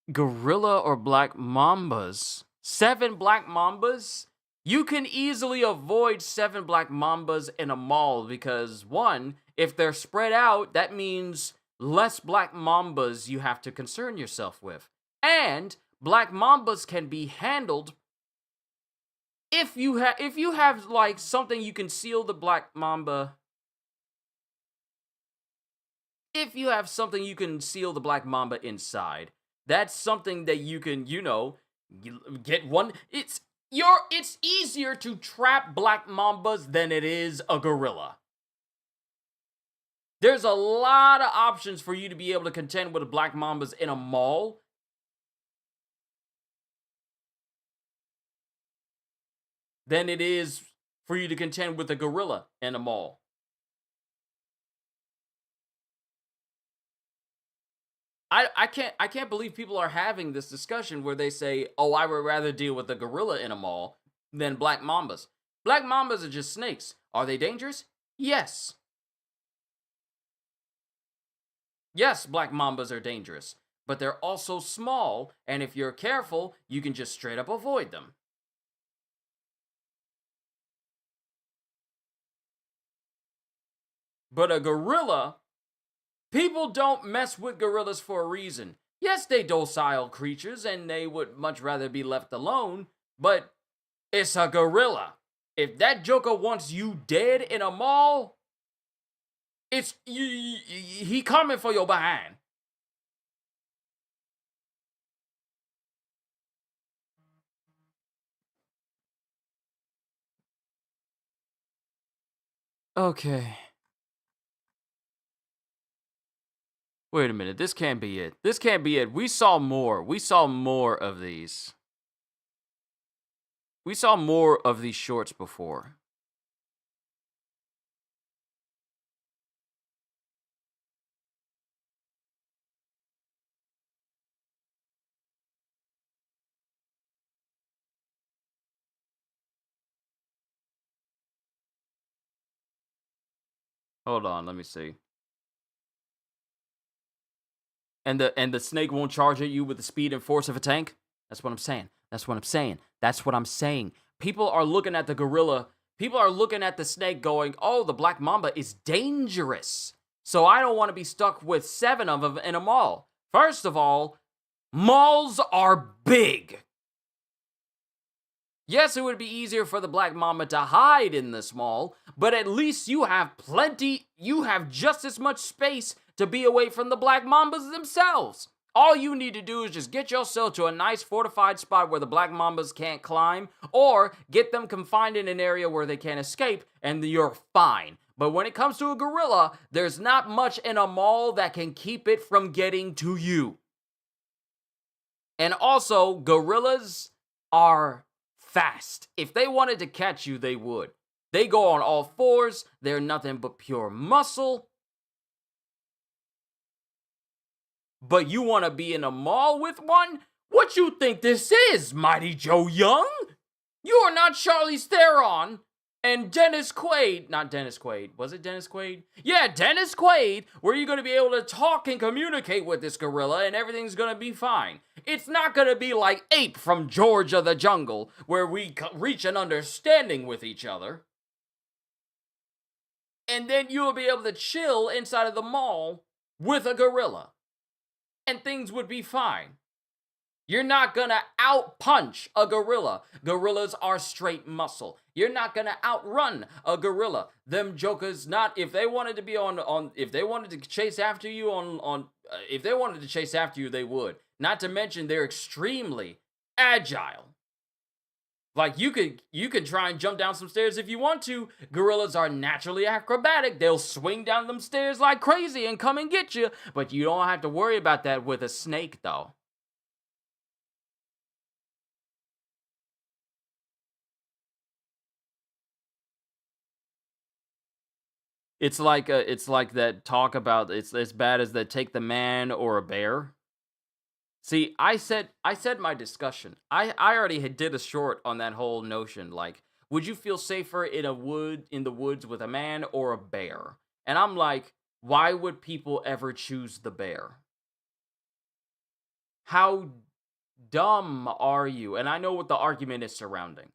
gorilla or black mambas? 7 black mambas? You can easily avoid 7 black mambas in a mall because 1, if they're spread out, that means less black mambas you have to concern yourself with. And black mambas can be handled if you have like something you can seal the black mamba. If you have something you can seal the black mamba inside, that's something that you can, get one. It's easier to trap black mambas than it is a gorilla. There's a lot of options for you to be able to contend with black mambas in a mall. Than it is for you to contend with a gorilla in a mall. I can't believe people are having this discussion where they say, oh, I would rather deal with a gorilla in a mall than black mambas. Black mambas are just snakes. Are they dangerous? Yes. Yes, black mambas are dangerous, but they're also small, and if you're careful, you can just straight up avoid them. But a gorilla, people don't mess with gorillas for a reason. Yes, they docile creatures and they would much rather be left alone, but it's a gorilla. If that joker wants you dead in a mall, he coming for your behind. Okay. Wait a minute, this can't be it. This can't be it. We saw more. We saw more of these. We saw more of these shorts before. Hold on, let me see. And the snake won't charge at you with the speed and force of a tank? That's what I'm saying. That's what I'm saying. That's what I'm saying. People are looking at the gorilla. People are looking at the snake going, oh, the black mamba is dangerous. So I don't want to be stuck with 7 of them in a mall. First of all, malls are big. Yes, it would be easier for the black mamba to hide in this mall, but at least you have just as much space to be away from the black mambas themselves. All you need to do is just get yourself to a nice fortified spot where the black mambas can't climb, or get them confined in an area where they can't escape, and you're fine. But when it comes to a gorilla, there's not much in a mall that can keep it from getting to you. And also, gorillas are fast. If they wanted to catch you, they would. They go on all fours. They're nothing but pure muscle. But you want to be in a mall with one? What you think this is, Mighty Joe Young? You are not Charlize Theron and Dennis Quaid. Not Dennis Quaid. Was it Dennis Quaid? Yeah, Dennis Quaid, where you're going to be able to talk and communicate with this gorilla and everything's going to be fine. It's not going to be like Ape from George of the Jungle, where we reach an understanding with each other. And then you'll be able to chill inside of the mall with a gorilla. And things would be fine. You're not gonna out-punch a gorilla. Gorillas are straight muscle. You're not gonna outrun a gorilla. Them jokers not, if they wanted to be if they wanted to chase after you if they wanted to chase after you, they would. Not to mention they're extremely agile. Like, you could try and jump down some stairs if you want to. Gorillas are naturally acrobatic. They'll swing down them stairs like crazy and come and get you. But you don't have to worry about that with a snake, though. It's like that talk about it's as bad as that take the man or a bear. See, I said my discussion. I already did a short on that whole notion. Like, would you feel safer in the woods with a man or a bear? And I'm like, why would people ever choose the bear? How dumb are you? And I know what the argument is surrounding.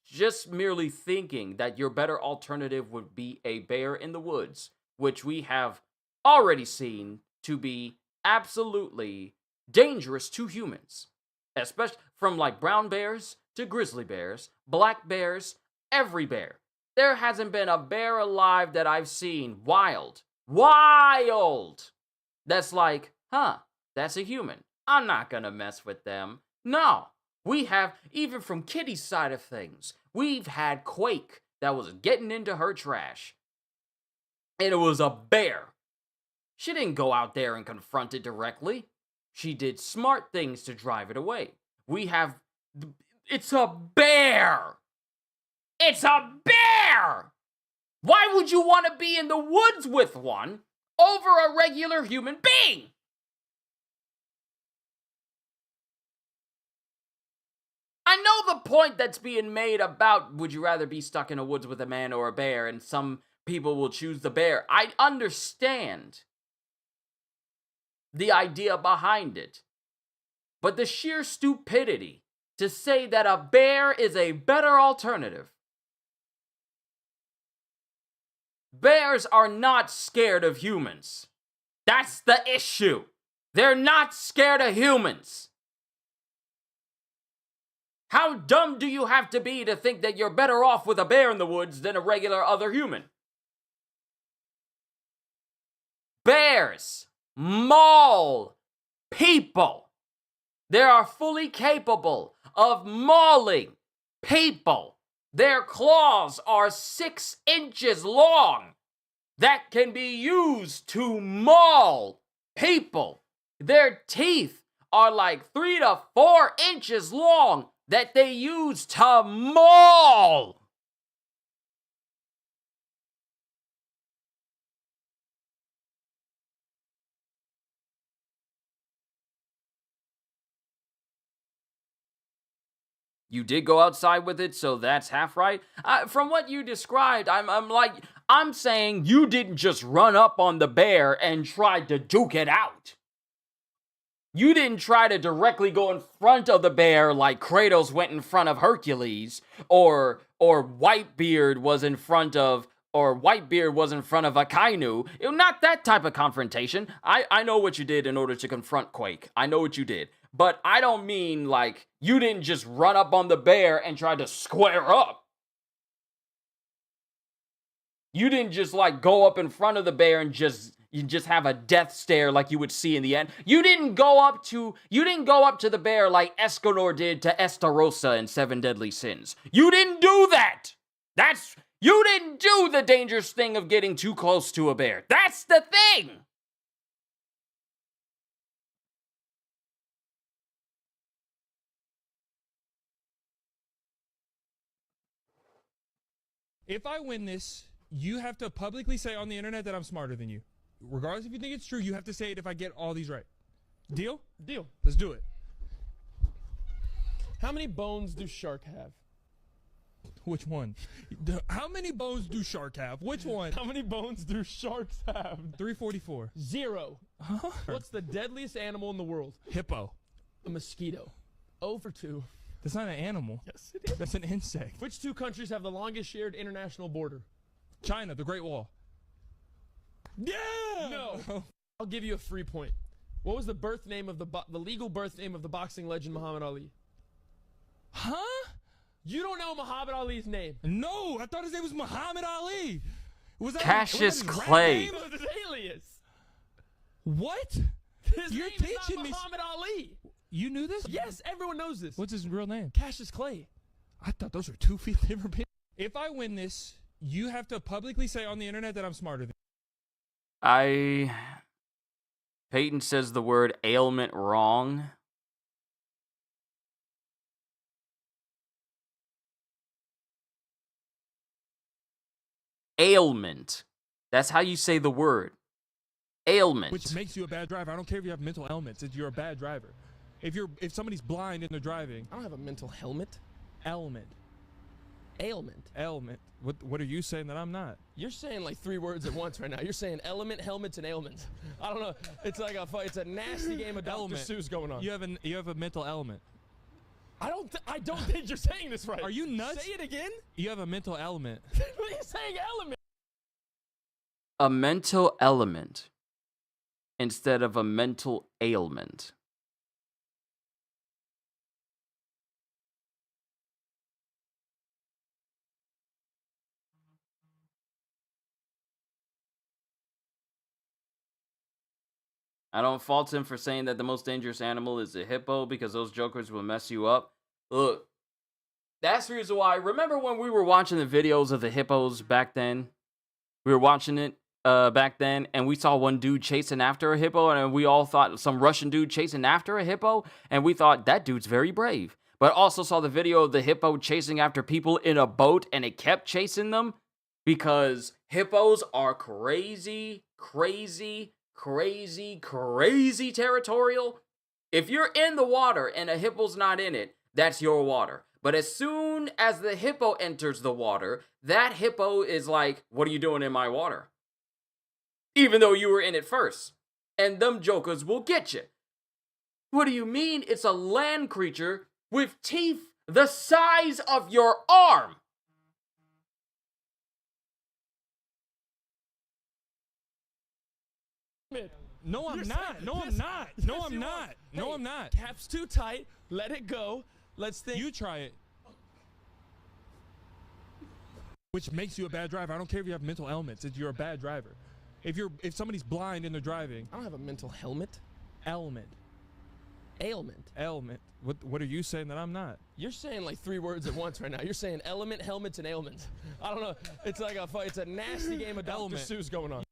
Just merely thinking that your better alternative would be a bear in the woods, which we have already seen to be absolutely dangerous to humans. especially from like brown bears to grizzly bears, black bears, every bear. There hasn't been a bear alive that I've seen wild, that's like, huh, that's a human. I'm not gonna mess with them. No, we have, even from Kitty's side of things, we've had Quake that was getting into her trash. And it was a bear. She didn't go out there and confront it directly. She did smart things to drive it away. It's a bear! It's a bear! Why would you want to be in the woods with one over a regular human being? I know the point that's being made about would you rather be stuck in a woods with a man or a bear, and some people will choose the bear. I understand the idea behind it. But the sheer stupidity to say that a bear is a better alternative. Bears are not scared of humans. That's the issue. They're not scared of humans. How dumb do you have to be to think that you're better off with a bear in the woods than a regular other human? Bears maul people. They are fully capable of mauling people. Their claws are 6 inches long that can be used to maul people. Their teeth are like 3 to 4 inches long that they use to maul. You did go outside with it, so that's half right. From what you described, I'm saying you didn't just run up on the bear and try to duke it out. You didn't try to directly go in front of the bear like Kratos went in front of Hercules, or Whitebeard was in front of Akainu. Not that type of confrontation. I know what you did in order to confront Quake. I know what you did. But I don't mean like you didn't just run up on the bear and try to square up. You didn't just like go up in front of the bear and just have a death stare like you would see in the end. You didn't go up to the bear like Escanor did to Estarossa in 7 Deadly Sins. You didn't do that. You didn't do the dangerous thing of getting too close to a bear. That's the thing.
If I win this, you have to publicly say on the internet that I'm smarter than you. Regardless if you think it's true, you have to say it if I get all these right. Deal? Deal. Let's do it. How many bones do shark have? Which one? How many bones do shark have? Which one? How many bones do sharks have? 344. 0. Huh? What's the deadliest animal in the world? Hippo. A mosquito. 0 for 2. That's not an animal. Yes, it is. That's an insect. Which 2 countries have the longest shared international border? China, the Great Wall. Yeah! No. I'll give you a free point. What was the birth name of the legal birth name of the boxing legend Muhammad Ali? Huh? You don't know Muhammad Ali's name? No, I thought his name was Muhammad Ali. Was that
Cassius Clay.
It was his alias. What? His name is not Muhammad Ali. You knew this? Yes, everyone knows this. What's his real name? Cassius Clay. I thought those were 2 feet different people. If I win this, you have to publicly say on the internet that I'm smarter than
Peyton says the word ailment wrong. Ailment. That's how you say the word. Ailment.
Which makes you a bad driver. I don't care if you have mental ailments. You're a bad driver. If somebody's blind and they're driving. I don't have a mental helmet. Ailment. Ailment. What are you saying that I'm not? You're saying like 3 words at once right now. You're saying element, helmets, and ailments. I don't know. It's like it's a nasty game of Dr. Seuss going on. You have a mental element. I don't think you're saying this right. Are you nuts? Say it again. You have a mental element. What are you saying element?
A mental element instead of a mental ailment. I don't fault him for saying that the most dangerous animal is a hippo because those jokers will mess you up. Look, that's the reason why. Remember when we were watching the videos of the hippos back then? We were watching it back then, and we saw one dude chasing after a hippo, and we all thought some Russian dude chasing after a hippo, and we thought that dude's very brave. But also saw the video of the hippo chasing after people in a boat, and it kept chasing them because hippos are crazy, crazy, crazy, crazy territorial. If you're in the water and a hippo's not in it, that's your water. But as soon as the hippo enters the water, that hippo is like, what are you doing in my water? Even though you were in it first. And them jokers will get you. What do you mean? It's a land creature with teeth the size of your arm.
No, I'm not. No, I'm not. No, I'm not. No, I'm not.
Cap's too tight. Let it go. Let's think.
You try it. Which makes you a bad driver. I don't care if you have mental ailments. You're a bad driver. If somebody's blind and they're driving.
I don't have a mental helmet.
Ailment.
Ailment.
What are you saying that I'm not?
You're saying like 3 words at once right now. You're saying element, helmets, and ailments. I don't know. It's like it's a nasty game of Dr. Seuss going on.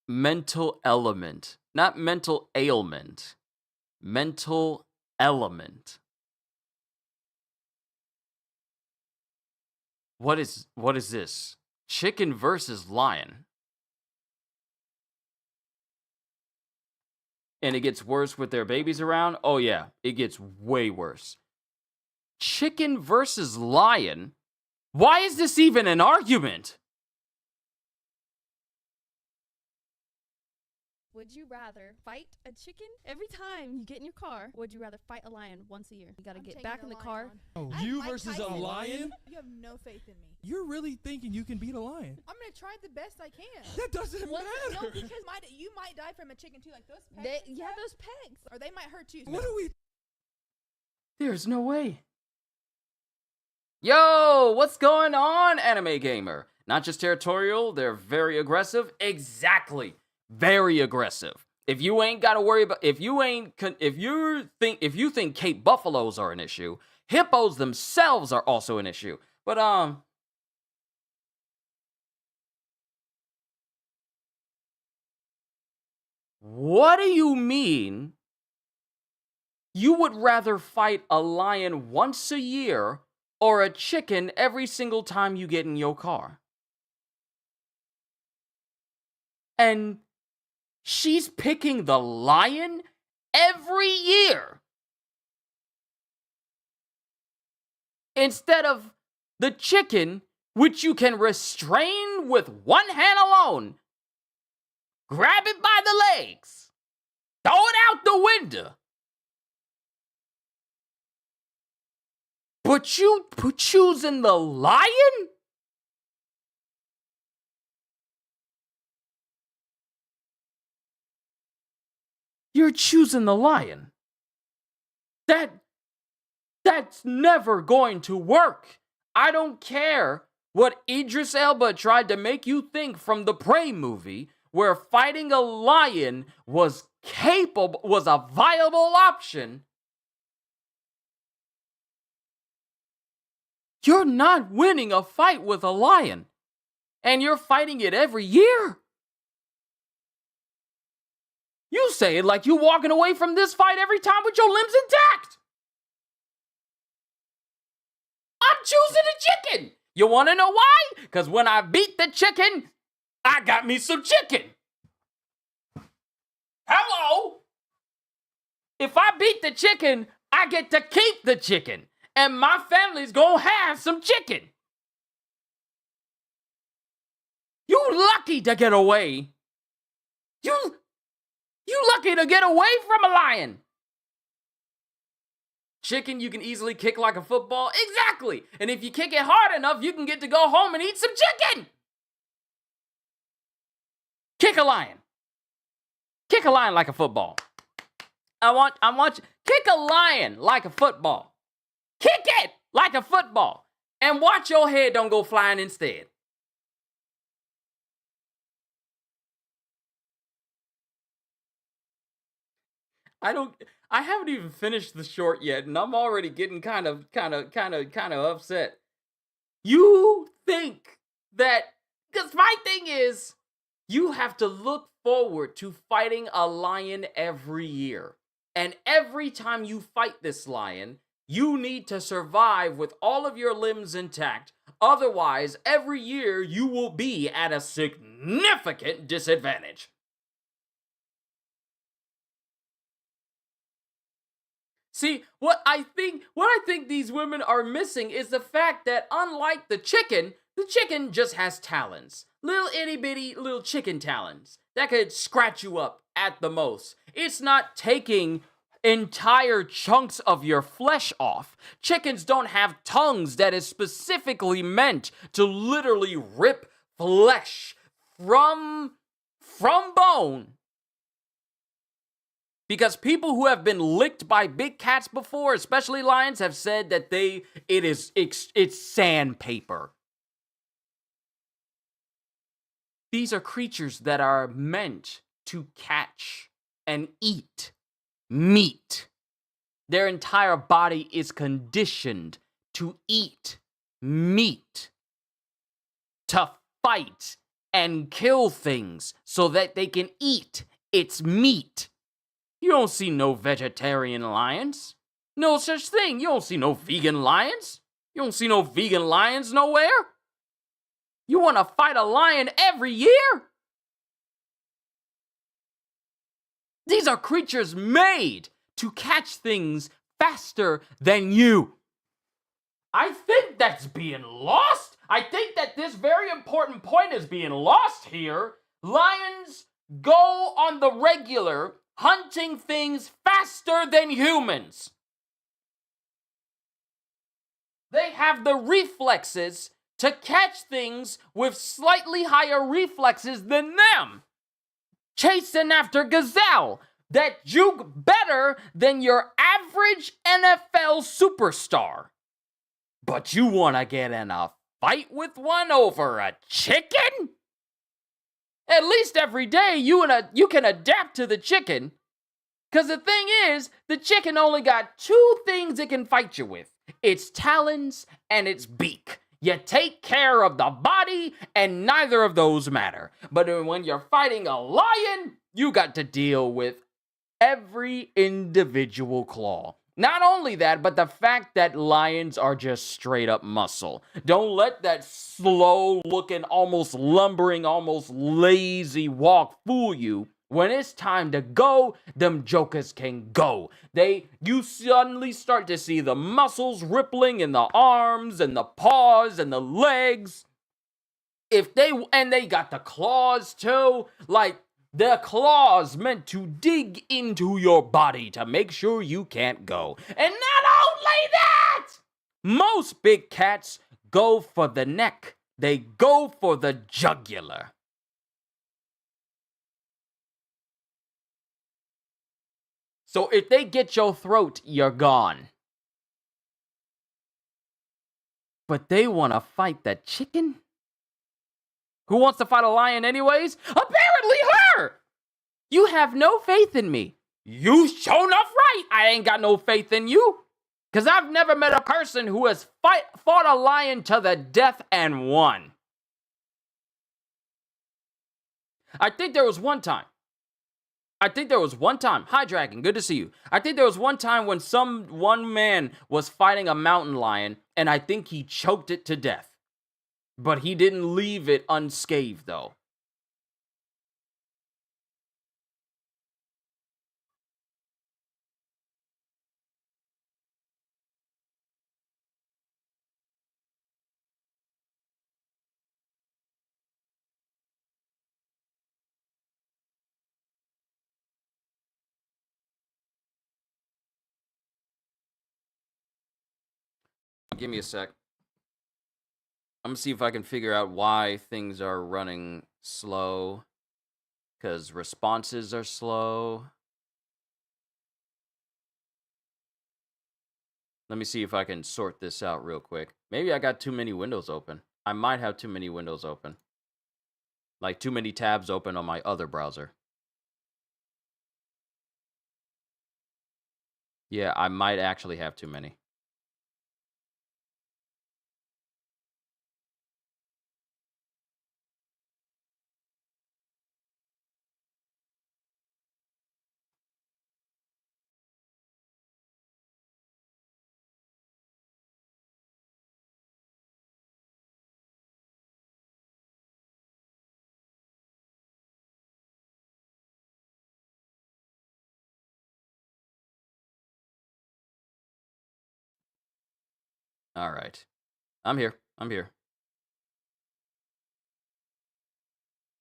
Mental element, not mental ailment. Mental element. What is this? Chicken versus lion. And it gets worse with their babies around? Oh yeah, it gets way worse. Chicken versus lion? Why is this even an argument?
Would you rather fight a chicken every time you get in your car? Or would you rather fight a lion once a year? You gotta get back in the car.
Oh, you versus a lion?
You have no faith in me.
You're really thinking you can beat a lion?
I'm gonna try the best I can.
That doesn't matter.
No, because you might die from a chicken too. Like those pegs.
Those pegs.
Or they might hurt you.
What are we?
There's no way. Yo, what's going on, anime gamer? Not just territorial, they're very aggressive. Exactly. Very aggressive. If you ain't got to worry about, if you think Cape buffaloes are an issue, hippos themselves are also an issue. But what do you mean you would rather fight a lion once a year or a chicken every single time you get in your car? And she's picking the lion every year instead of the chicken, which you can restrain with one hand alone. Grab it by the legs. Throw it out the window. But you choosing the lion? You're choosing the lion. That's never going to work. I don't care what Idris Elba tried to make you think from the Prey movie, where fighting a lion was a viable option. You're not winning a fight with a lion, and you're fighting it every year. You say it like you walking away from this fight every time with your limbs intact. I'm choosing a chicken. You want to know why? Because when I beat the chicken, I got me some chicken. Hello? If I beat the chicken, I get to keep the chicken. And my family's gonna have some chicken. You lucky to get away. You lucky to get away from a lion. Chicken you can easily kick like a football. Exactly. And if you kick it hard enough, you can get to go home and eat some chicken. Kick a lion. Kick a lion like a football. I want you. Kick a lion like a football. Kick it like a football. And watch your head don't go flying instead. I haven't even finished the short yet, and I'm already getting kind of upset. You think that, because my thing is, you have to look forward to fighting a lion every year. And every time you fight this lion, you need to survive with all of your limbs intact. Otherwise, every year you will be at a significant disadvantage. See, what I think these women are missing is the fact that unlike the chicken just has talons. Little itty bitty little chicken talons that could scratch you up at the most. It's not taking entire chunks of your flesh off. Chickens don't have tongues that is specifically meant to literally rip flesh from bone. Because people who have been licked by big cats before, especially lions, have said that it's sandpaper. These are creatures that are meant to catch and eat meat. Their entire body is conditioned to eat meat, to fight and kill things so that they can eat its meat. You don't see no vegetarian lions. No such thing. You don't see no vegan lions. You don't see no vegan lions nowhere. You want to fight a lion every year? These are creatures made to catch things faster than you. I think that's being lost. I think that this very important point is being lost here. Lions go on the regular hunting things faster than humans. They have the reflexes to catch things with slightly higher reflexes than them. Chasing after gazelle that juke better than your average NFL superstar. But you want to get in a fight with one over a chicken? At least every day you can adapt to the chicken. Because the thing is, the chicken only got two things it can fight you with. Its talons and its beak. You take care of the body and neither of those matter. But when you're fighting a lion, you got to deal with every individual claw. Not only that, but the fact that lions are just straight up muscle. Don't let that slow looking, almost lumbering, almost lazy walk fool you. When it's time to go, them jokers can go. You suddenly start to see the muscles rippling in the arms and the paws and the legs. And they got the claws too. Like, the claws meant to dig into your body to make sure you can't go. And not only that, most big cats go for the neck. They go for the jugular. So if they get your throat, you're gone. But they want to fight that chicken? Who wants to fight a lion anyways? Apparently her! You have no faith in me. You sure enough right. I ain't got no faith in you. Because I've never met a person who has fought a lion to the death and won. I think there was one time. Hi, Dragon. Good to see you. I think there was one time when one man was fighting a mountain lion, and I think he choked it to death. But he didn't leave it unscathed, though. Give me a sec. I'm gonna see if I can figure out why things are running slow. Because responses are slow. Let me see if I can sort this out real quick. Maybe I got too many windows open. I might have too many windows open. Like too many tabs open on my other browser. Yeah, I might actually have too many. All right. I'm here. I'm here.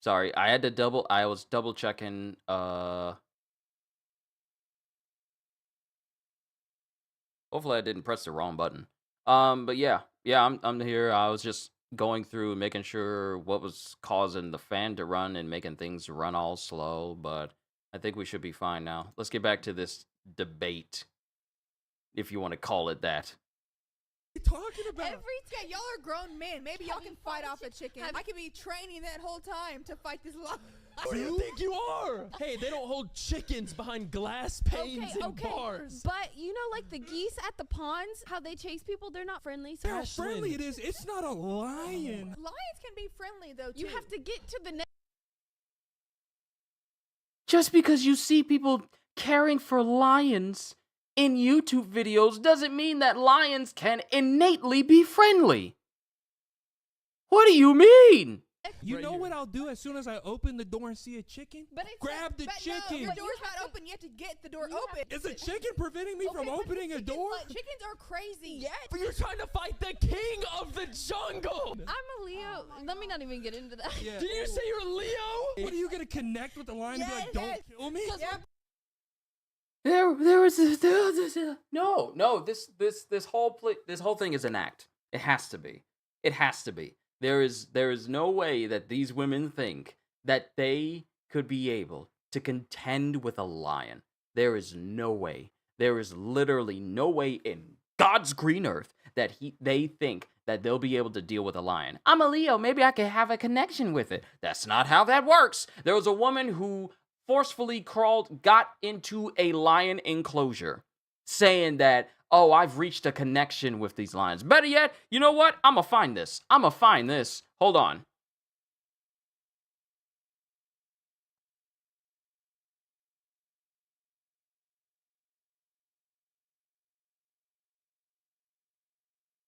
Sorry, I was double checking hopefully I didn't press the wrong button. But yeah. Yeah, I'm here. I was just going through and making sure what was causing the fan to run and making things run all slow, but I think we should be fine now. Let's get back to this debate, if you want to call it that.
Talking about?
Yeah, y'all are grown men. Maybe y'all can fight off a chicken. I could be training that whole time to fight this lion.
Who do you think you are? Hey, they don't hold chickens behind glass panes and bars.
But you know, like the geese at the ponds, how they chase people, they're not friendly. So
How friendly it is. It's not a lion.
Lions can be friendly though too.
You have to get to the next.
Just because you see people caring for lions in YouTube videos doesn't mean that lions can innately be friendly. What do you mean?
You know what I'll do as soon as I open the door and see a chicken? Grab the chicken.
No, the door's not open. You have to get the door open.
Is a chicken preventing me from opening a door?
Chickens are crazy. Yes.
But you're trying to fight the king of the jungle.
I'm a Leo. Let me not even get into that.
Yeah. Did you say you're a Leo? What are you gonna connect with the lion and be like, don't kill me?
Yep.
There was no. This whole thing is an act. It has to be. It has to be. There is no way that these women think that they could be able to contend with a lion. There is no way. There is literally no way in God's green earth that they think that they'll be able to deal with a lion. I'm a Leo. Maybe I could have a connection with it. That's not how that works. There was a woman who forcefully got into a lion enclosure, saying that, oh, I've reached a connection with these lions. Better yet, you know what? I'ma find this. Hold on.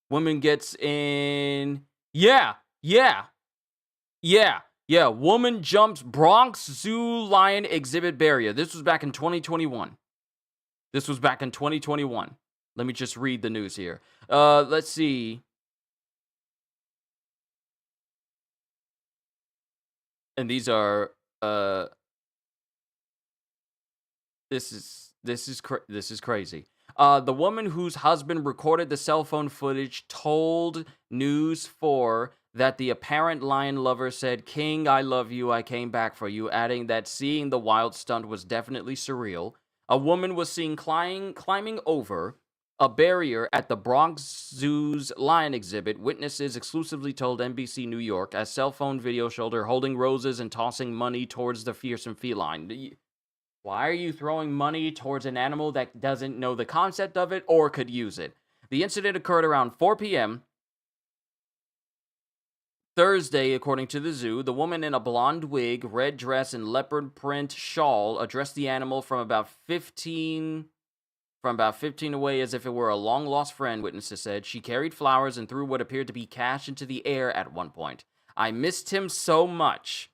Woman gets in. Yeah. Woman jumps Bronx Zoo lion exhibit barrier. This was back in 2021. Let me just read the news here. Let's see. And these are this is crazy. The woman whose husband recorded the cell phone footage told News 4 that the apparent lion lover said, "King, I love you. I came back for you," adding that seeing the wild stunt was definitely surreal. A woman was seen climbing over a barrier at the Bronx Zoo's lion exhibit. Witnesses exclusively told NBC New York as cell phone video showed her holding roses and tossing money towards the fearsome feline. Why are you throwing money towards an animal that doesn't know the concept of it or could use it? The incident occurred around 4 p.m. Thursday, according to the zoo. The woman in a blonde wig, red dress, and leopard print shawl addressed the animal from about 15 away as if it were a long-lost friend, witnesses said. She carried flowers and threw what appeared to be cash into the air at one point. "I missed him so much."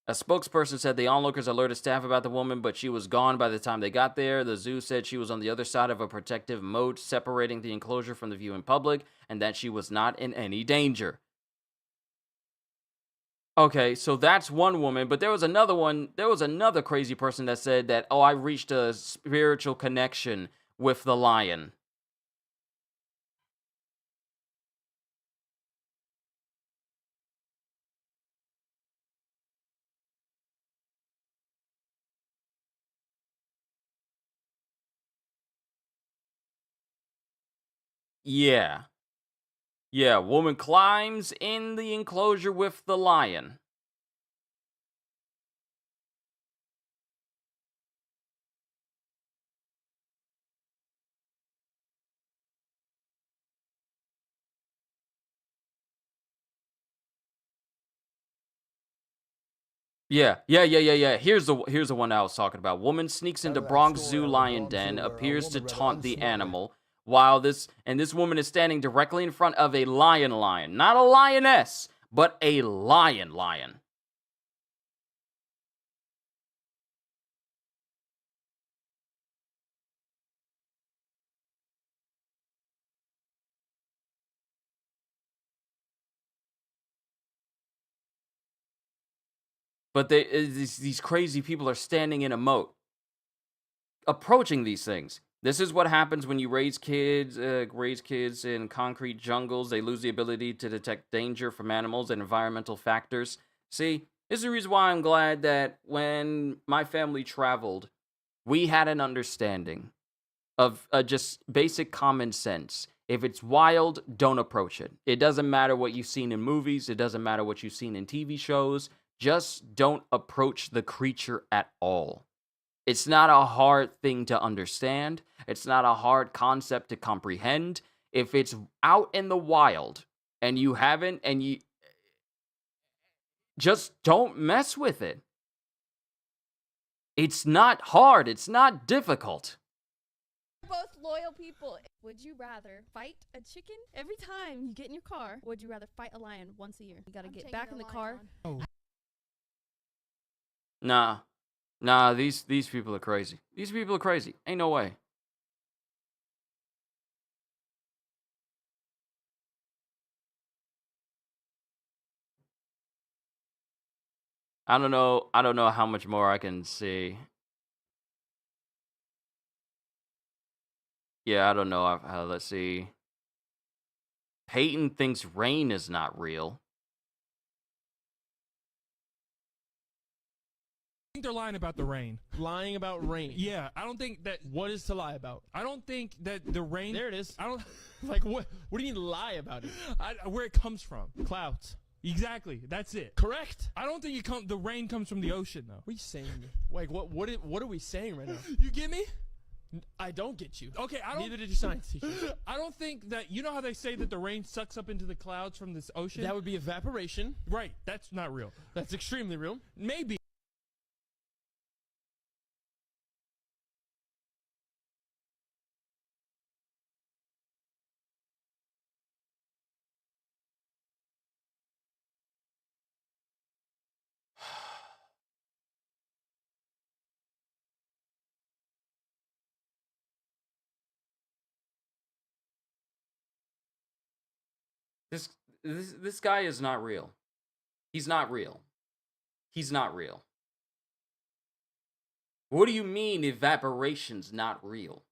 A spokesperson said the onlookers alerted staff about the woman, but she was gone by the time they got there. The zoo said she was on the other side of a protective moat separating the enclosure from the viewing public, and that she was not in any danger. Okay, so that's one woman, but there was another crazy person that said that, oh, I reached a spiritual connection with the lion. Yeah. Yeah, woman climbs in the enclosure with the lion. Yeah. Here's the one I was talking about. Woman sneaks into Bronx Zoo lion den, appears to taunt the animal, while this woman is standing directly in front of a lion, not a lioness, but a lion. But these crazy people are standing in a moat, approaching these things. This is what happens when you raise kids in concrete jungles. They lose the ability to detect danger from animals and environmental factors. See, this is the reason why I'm glad that when my family traveled, we had an understanding of just basic common sense. If it's wild, don't approach it. It doesn't matter what you've seen in movies. It doesn't matter what you've seen in TV shows. Just don't approach the creature at all. It's not a hard thing to understand. It's not a hard concept to comprehend. If it's out in the wild and you haven't, and you just don't mess with it. It's not hard. It's not difficult.
Both loyal people. Would you rather fight a chicken every time you get in your car? Or would you rather fight a lion once a year? You gotta get back in the car.
Nah, these people are crazy. These people are crazy. Ain't no way. I don't know how much more I can see. Yeah, I don't know. Let's see. Peyton thinks rain is not real.
I think they're lying about the rain.
Lying about rain.
Yeah, I don't think that.
What is to lie about?
I don't think that the rain.
There it is.
I don't
like what? What do you mean lie about it?
Where it comes from.
Clouds.
Exactly. That's it.
Correct.
I don't think the rain comes from the ocean though.
What are you saying? Like what are we saying right now?
You get me?
I don't get you.
Okay, I don't.
Neither did your science teacher.
I don't think that, you know how they say that the rain sucks up into the clouds from this ocean?
That would be evaporation.
Right. That's not real.
That's extremely real.
Maybe.
This guy is not real. He's not real. He's not real. What do you mean evaporation's not real?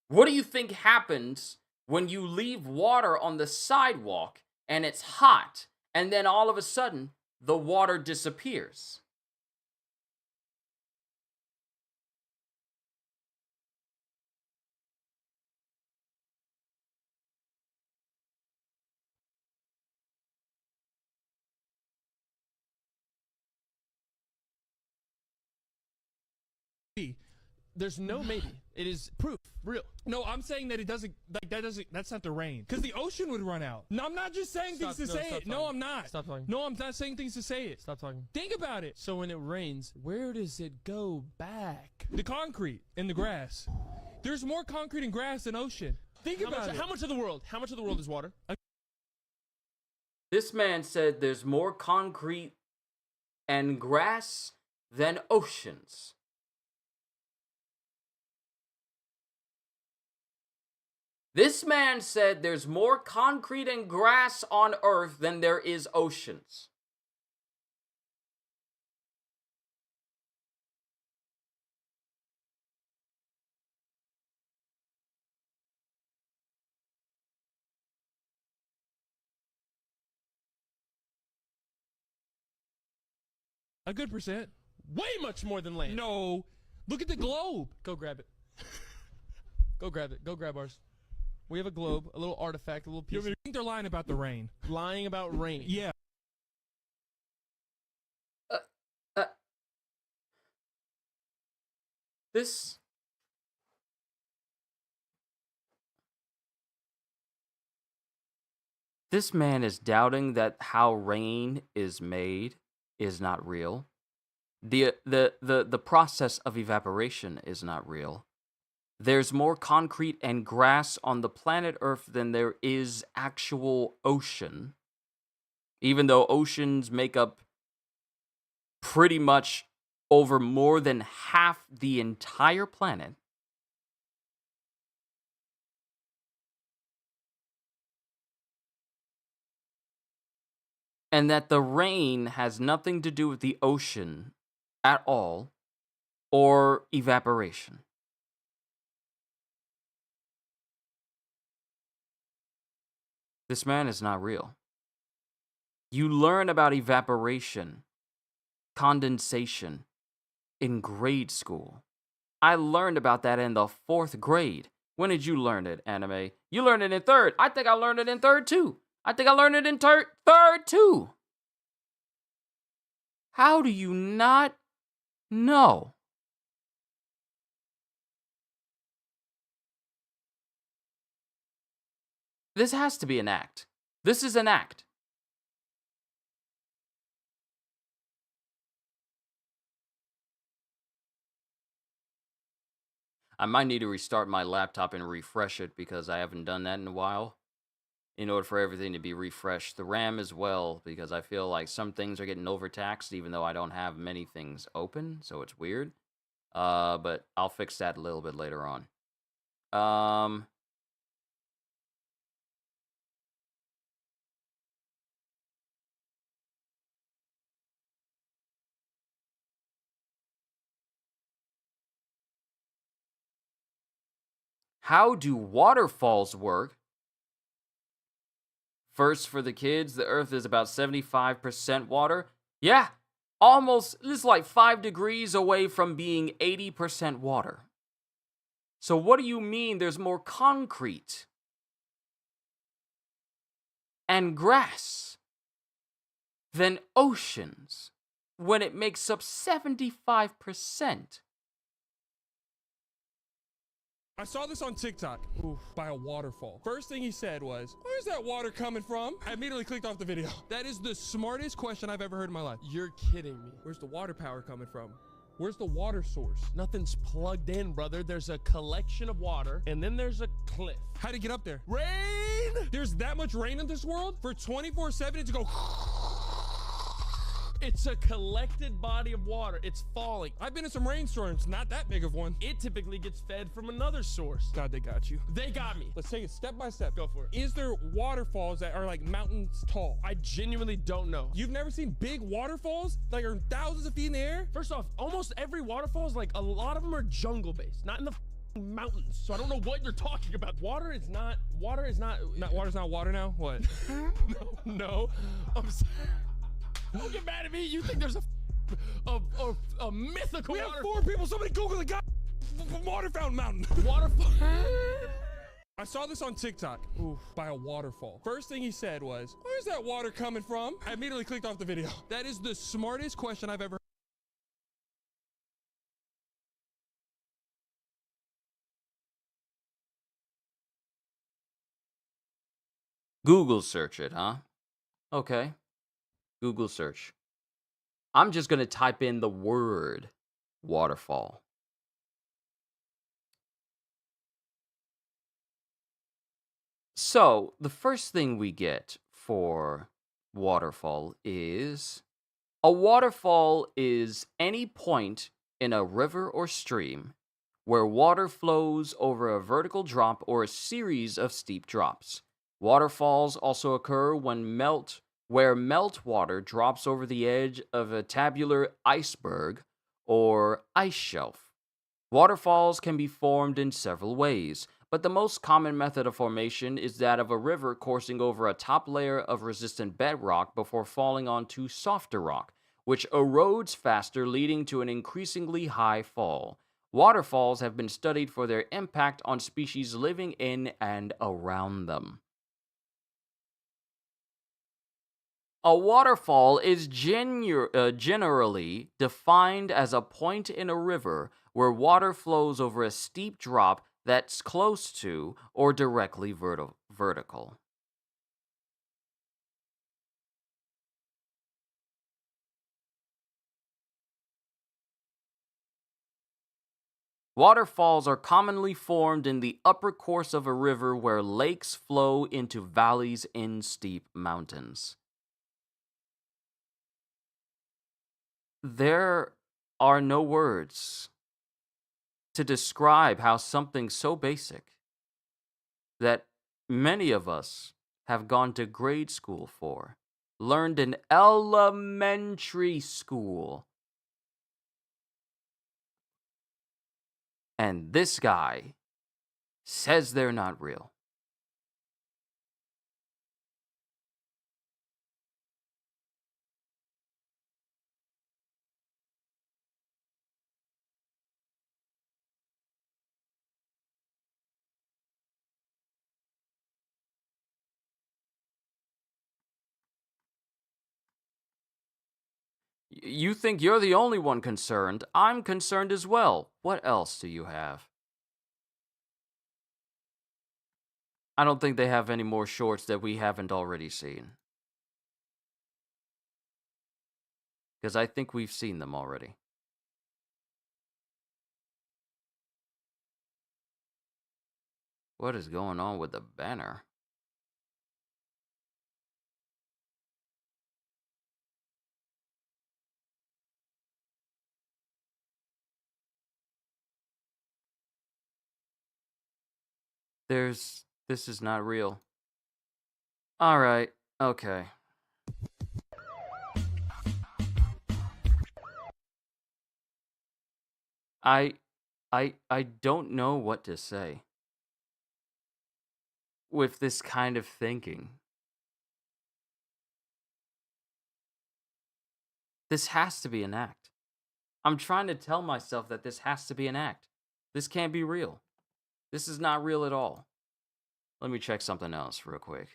What do you think happens when you leave water on the sidewalk and it's hot, and then all of a sudden the water disappears?
There's no maybe. It is proof. Real.
No, I'm saying that it doesn't, that's not the rain. Because the ocean would run out. No, I'm not just saying things to say it. No, I'm not.
Stop talking.
No, I'm not saying things to say it.
Stop talking.
Think about it.
So when it rains, where does it go back?
The concrete and the grass. There's more concrete and grass than ocean. Think about it.
How much of the world is water?
This man said there's more concrete and grass than oceans. This man said there's more concrete and grass on Earth than there is oceans.
A good percent.
Way much more than land.
No. Look at the globe.
Go grab it. Go grab it. Go grab ours. We have a globe, a little artifact, a little piece.
I think they're lying about the rain.
Lying about rain.
Yeah.
This man is doubting that how rain is made. is not real. The process of evaporation is not real. There's more concrete and grass on the planet Earth than there is actual ocean. Even though oceans make up pretty much over more than half the entire planet. And that the rain has nothing to do with the ocean at all, or evaporation. This man is not real. You learn about evaporation, condensation, in grade school. I learned about that in the 4th grade. When did you learn it, anime? You learned it in 3rd. I think I learned it in 3rd too. Third too. How do you not know? This has to be an act. This is an act. I might need to restart my laptop and refresh it because I haven't done that in a while. In order for everything to be refreshed. The RAM as well, because I feel like some things are getting overtaxed even though I don't have many things open, so it's weird. But I'll fix that a little bit later on. How do waterfalls work? First, for the kids, the Earth is about 75% water. Yeah, almost, this is like 5 degrees away from being 80% water. So what do you mean there's more concrete and grass than oceans when it makes up 75%?
I saw this on TikTok by a waterfall. First thing he said was, where's that water coming from? I immediately clicked off the video. That is the smartest question I've ever heard in my life. You're kidding me. Where's the water power coming from? Where's the water source? Nothing's plugged in, brother. There's a collection of water, and then there's a cliff. How'd it get up there? Rain! There's that much rain in this world? For 24/7, it's go... It's a collected body of water. It's falling. I've been in some rainstorms, not that big of one. It typically gets fed from another source. God, they got you. They got me. Let's take it step by step. Go for it. Is there waterfalls that are like mountains tall? I genuinely don't know. You've never seen big waterfalls that are thousands of feet in the air? First off, almost every waterfall is like, a lot of them are jungle based, not in the mountains. So I don't know what you're talking about. Water's not water now? What? No. I'm sorry. Don't get mad at me. You think there's a mythical water? We have 4 people. Somebody Google the guy water fountain mountain. Waterfall. I saw this on TikTok by a waterfall. First thing he said was, where's that water coming from? I immediately clicked off the video. That is the smartest question I've ever heard.
Google search it, huh? Okay. Google search. I'm just going to type in the word waterfall. So, the first thing we get for waterfall is a waterfall is any point in a river or stream where water flows over a vertical drop or a series of steep drops. Waterfalls also occur where meltwater drops over the edge of a tabular iceberg or ice shelf. Waterfalls can be formed in several ways, but the most common method of formation is that of a river coursing over a top layer of resistant bedrock before falling onto softer rock, which erodes faster, leading to an increasingly high fall. Waterfalls have been studied for their impact on species living in and around them. A waterfall is generally defined as a point in a river where water flows over a steep drop that's close to or directly vertical. Waterfalls are commonly formed in the upper course of a river where lakes flow into valleys in steep mountains. There are no words to describe how something so basic that many of us have gone to grade school for, learned in elementary school. And this guy says they're not real. You think you're the only one concerned. I'm concerned as well. What else do you have? I don't think they have any more shorts that we haven't already seen. Because I think we've seen them already. What is going on with the banner? This is not real. Alright, okay. I don't know what to say with this kind of thinking. This has to be an act. I'm trying to tell myself that this has to be an act. This can't be real. This is not real at all. Let me check something else real quick.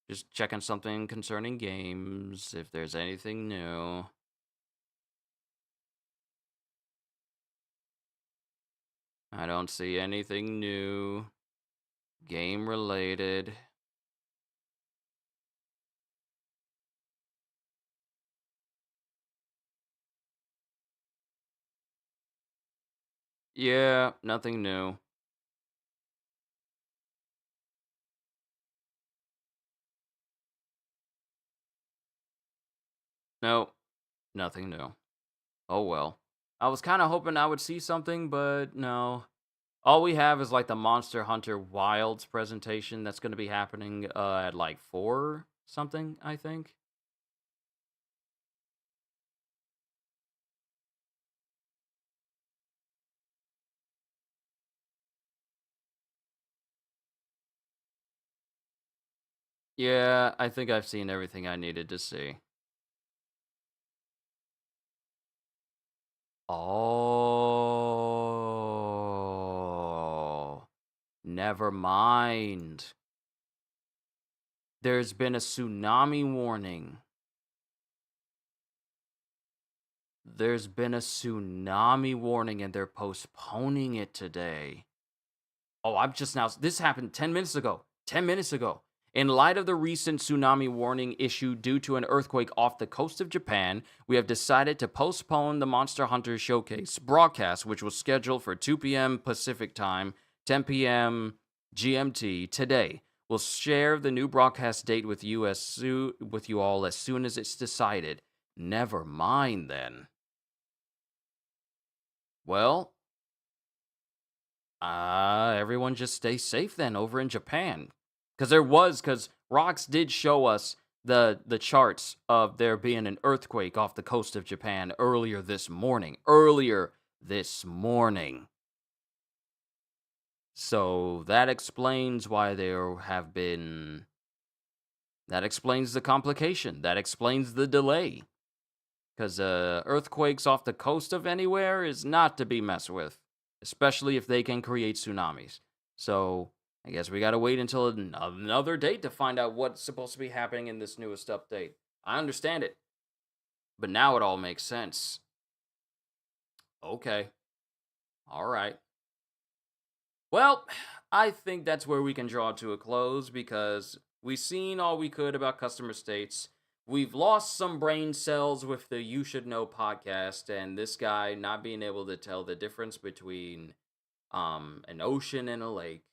Just checking something concerning games, if there's anything new. I don't see anything new. Game related. Yeah, nothing new. Nope, nothing new. Oh well. I was kind of hoping I would see something, but no. All we have is like the Monster Hunter Wilds presentation that's going to be happening at like 4 something, I think. Yeah, I think I've seen everything I needed to see. Oh. Never mind. There's been a tsunami warning. There's been a tsunami warning and they're postponing it today. Oh, I'm just now. This happened 10 minutes ago. 10 minutes ago. In light of the recent tsunami warning issued due to an earthquake off the coast of Japan, we have decided to postpone the Monster Hunter Showcase broadcast, which was scheduled for 2 p.m. Pacific Time, 10 p.m. GMT today. We'll share the new broadcast date with you all as soon as it's decided. Never mind then. Well, everyone just stay safe then over in Japan. Because Rox did show us the charts of there being an earthquake off the coast of Japan earlier this morning. So that explains why there have been... That explains the complication. That explains the delay. Because earthquakes off the coast of anywhere is not to be messed with. Especially if they can create tsunamis. So... I guess we gotta wait until another date to find out what's supposed to be happening in this newest update. I understand it. But now it all makes sense. Okay. Alright. Well, I think that's where we can draw to a close because we've seen all we could about customer states. we've lost some brain cells with the You Should Know podcast, and this guy not being able to tell the difference between an ocean and a lake.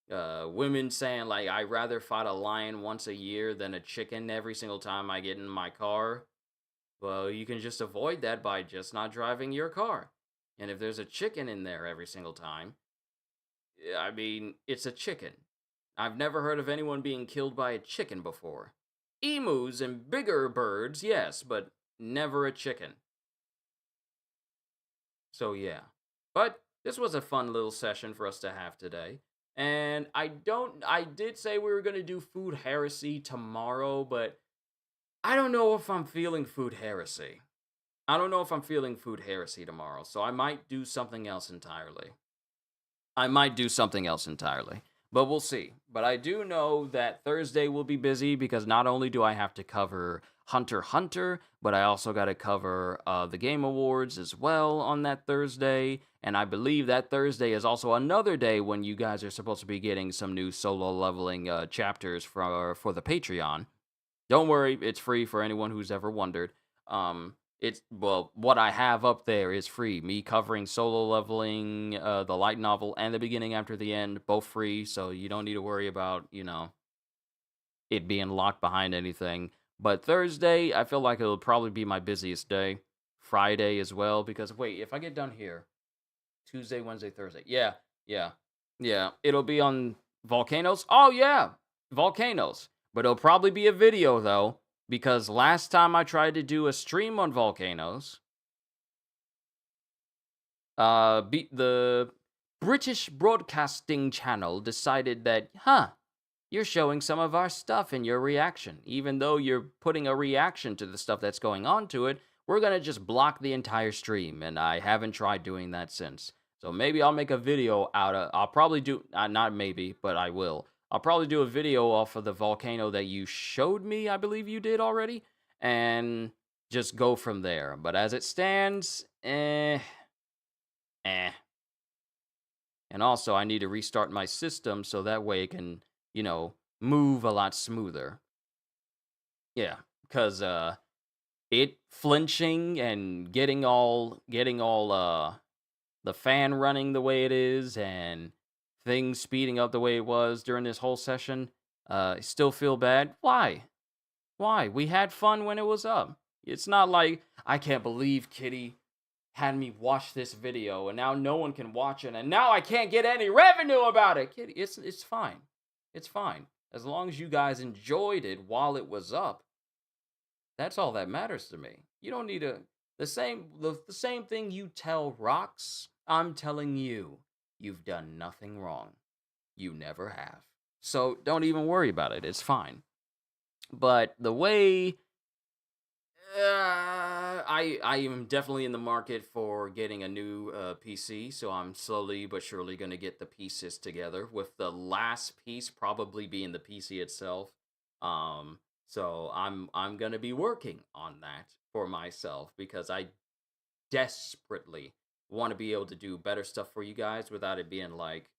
Women saying like I'd rather fight a lion once a year than a chicken every single time I get in my car. Well, you can just avoid that by just not driving your car. And if there's a chicken in there every single time, I mean, it's a chicken. I've never heard of anyone being killed by a chicken before. Emus and bigger birds, yes, but never a chicken. So yeah. But this was a fun little session for us to have today. And I did say we were going to do food heresy tomorrow, but I don't know if I'm feeling food heresy. I don't know if I'm feeling food heresy tomorrow, so I might do something else entirely. But we'll see. But I do know that Thursday will be busy because not only do I have to cover Hunter x Hunter, but I also got to cover the Game Awards as well on that Thursday. And I believe that Thursday is also another day when you guys are supposed to be getting some new solo leveling chapters for the Patreon. Don't worry, it's free for anyone who's ever wondered. What I have up there is free. Me covering solo leveling, the light novel, and the beginning after the end, both free. So you don't need to worry about, it being locked behind anything. But Thursday, I feel like it'll probably be my busiest day. Friday as well, because wait, if I get done here, Tuesday, Wednesday, Thursday. Yeah. It'll be on volcanoes. Oh yeah, volcanoes. But it'll probably be a video though, because last time I tried to do a stream on volcanoes, the British Broadcasting Channel decided that, you're showing some of our stuff in your reaction. Even though you're putting a reaction to the stuff that's going on to it, we're going to just block the entire stream, and I haven't tried doing that since. So maybe I'll make a video I'll probably do, not maybe, but I will. I'll probably do a video off of the volcano that you showed me, I believe you did already, and just go from there. But as it stands, And also, I need to restart my system so that way it can, move a lot smoother. Yeah, because it flinching and getting all the fan running the way it is and things speeding up the way it was during this whole session, still feel bad. Why? We had fun when it was up. It's not like, I can't believe Kitty had me watch this video and now no one can watch it and now I can't get any revenue about it. Kitty, it's fine. It's fine. As long as you guys enjoyed it while it was up, that's all that matters to me. You don't need the same thing you tell rocks, I'm telling you. You've done nothing wrong. You never have. So don't even worry about it. It's fine. But the way I am definitely in the market for getting a new PC, so I'm slowly but surely going to get the pieces together, with the last piece probably being the PC itself. So I'm going to be working on that for myself because I desperately want to be able to do better stuff for you guys without it being like,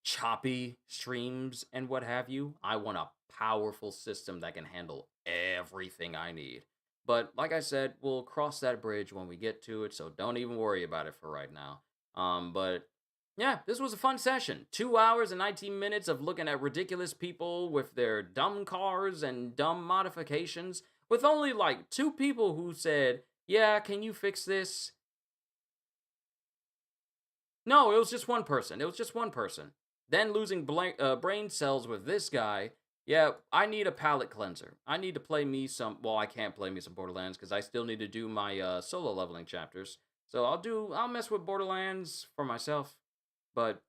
choppy streams and what have you. I want a powerful system that can handle everything I need. But like I said, we'll cross that bridge when we get to it, so don't even worry about it for right now. But yeah, this was a fun session. 2 hours and 19 minutes of looking at ridiculous people with their dumb cars and dumb modifications, with only like 2 people who said, yeah, can you fix this? No, it was just one person. Then losing brain cells with this guy. Yeah, I need a palate cleanser. I need to play me some... Well, I can't play me some Borderlands because I still need to do my solo leveling chapters. So I'll mess with Borderlands for myself. But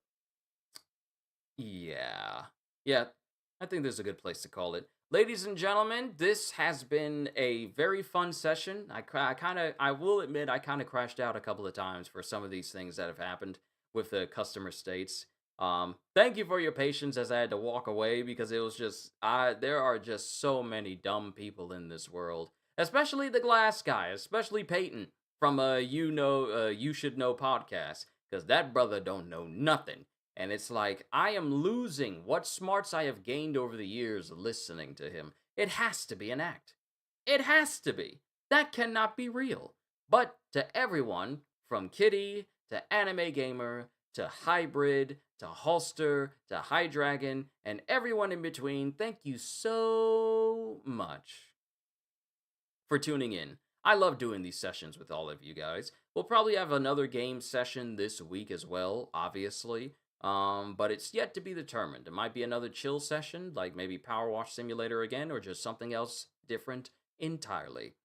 yeah, I think there's a good place to call it. Ladies and gentlemen, this has been a very fun session. I will admit, I kind of crashed out a couple of times for some of these things that have happened with the customer states. Thank you for your patience as I had to walk away because it was just, there are just so many dumb people in this world, especially the glass guy, especially Peyton from You Should Know podcast, because that brother don't know nothing. And it's like, I am losing what smarts I have gained over the years listening to him. It has to be an act. It has to be. That cannot be real. But to everyone, from Kitty to Anime Gamer to Hybrid to Holster to High Dragon and everyone in between, thank you so much for tuning in. I love doing these sessions with all of you guys. We'll probably have another game session this week as well, obviously. But it's yet to be determined. It might be another chill session, like maybe Power Wash Simulator again, or just something else different entirely.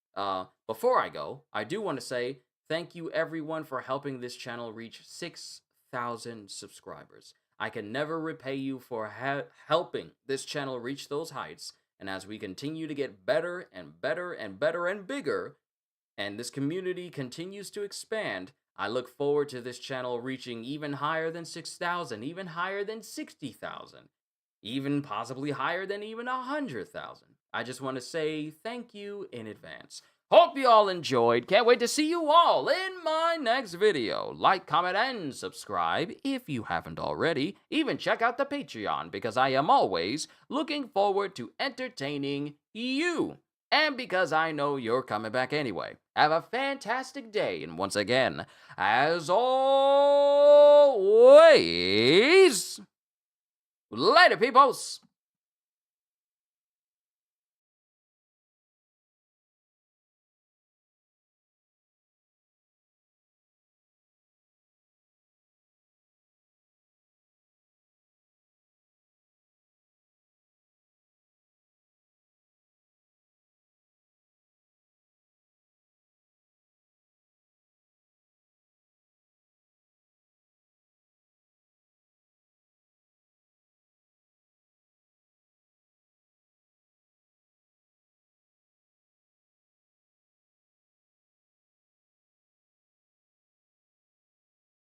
Before I go, I do want to say thank you everyone for helping this channel reach 6,000 subscribers. I can never repay you for helping this channel reach those heights, and as we continue to get better and better and better and bigger, and this community continues to expand, I look forward to this channel reaching even higher than 6,000, even higher than 60,000, even possibly higher than even 100,000. I just want to say thank you in advance. Hope you all enjoyed. Can't wait to see you all in my next video. Like, comment, and subscribe if you haven't already. Even check out the Patreon because I am always looking forward to entertaining you. And because I know you're coming back anyway. Have a fantastic day, and once again, as always, later, peoples!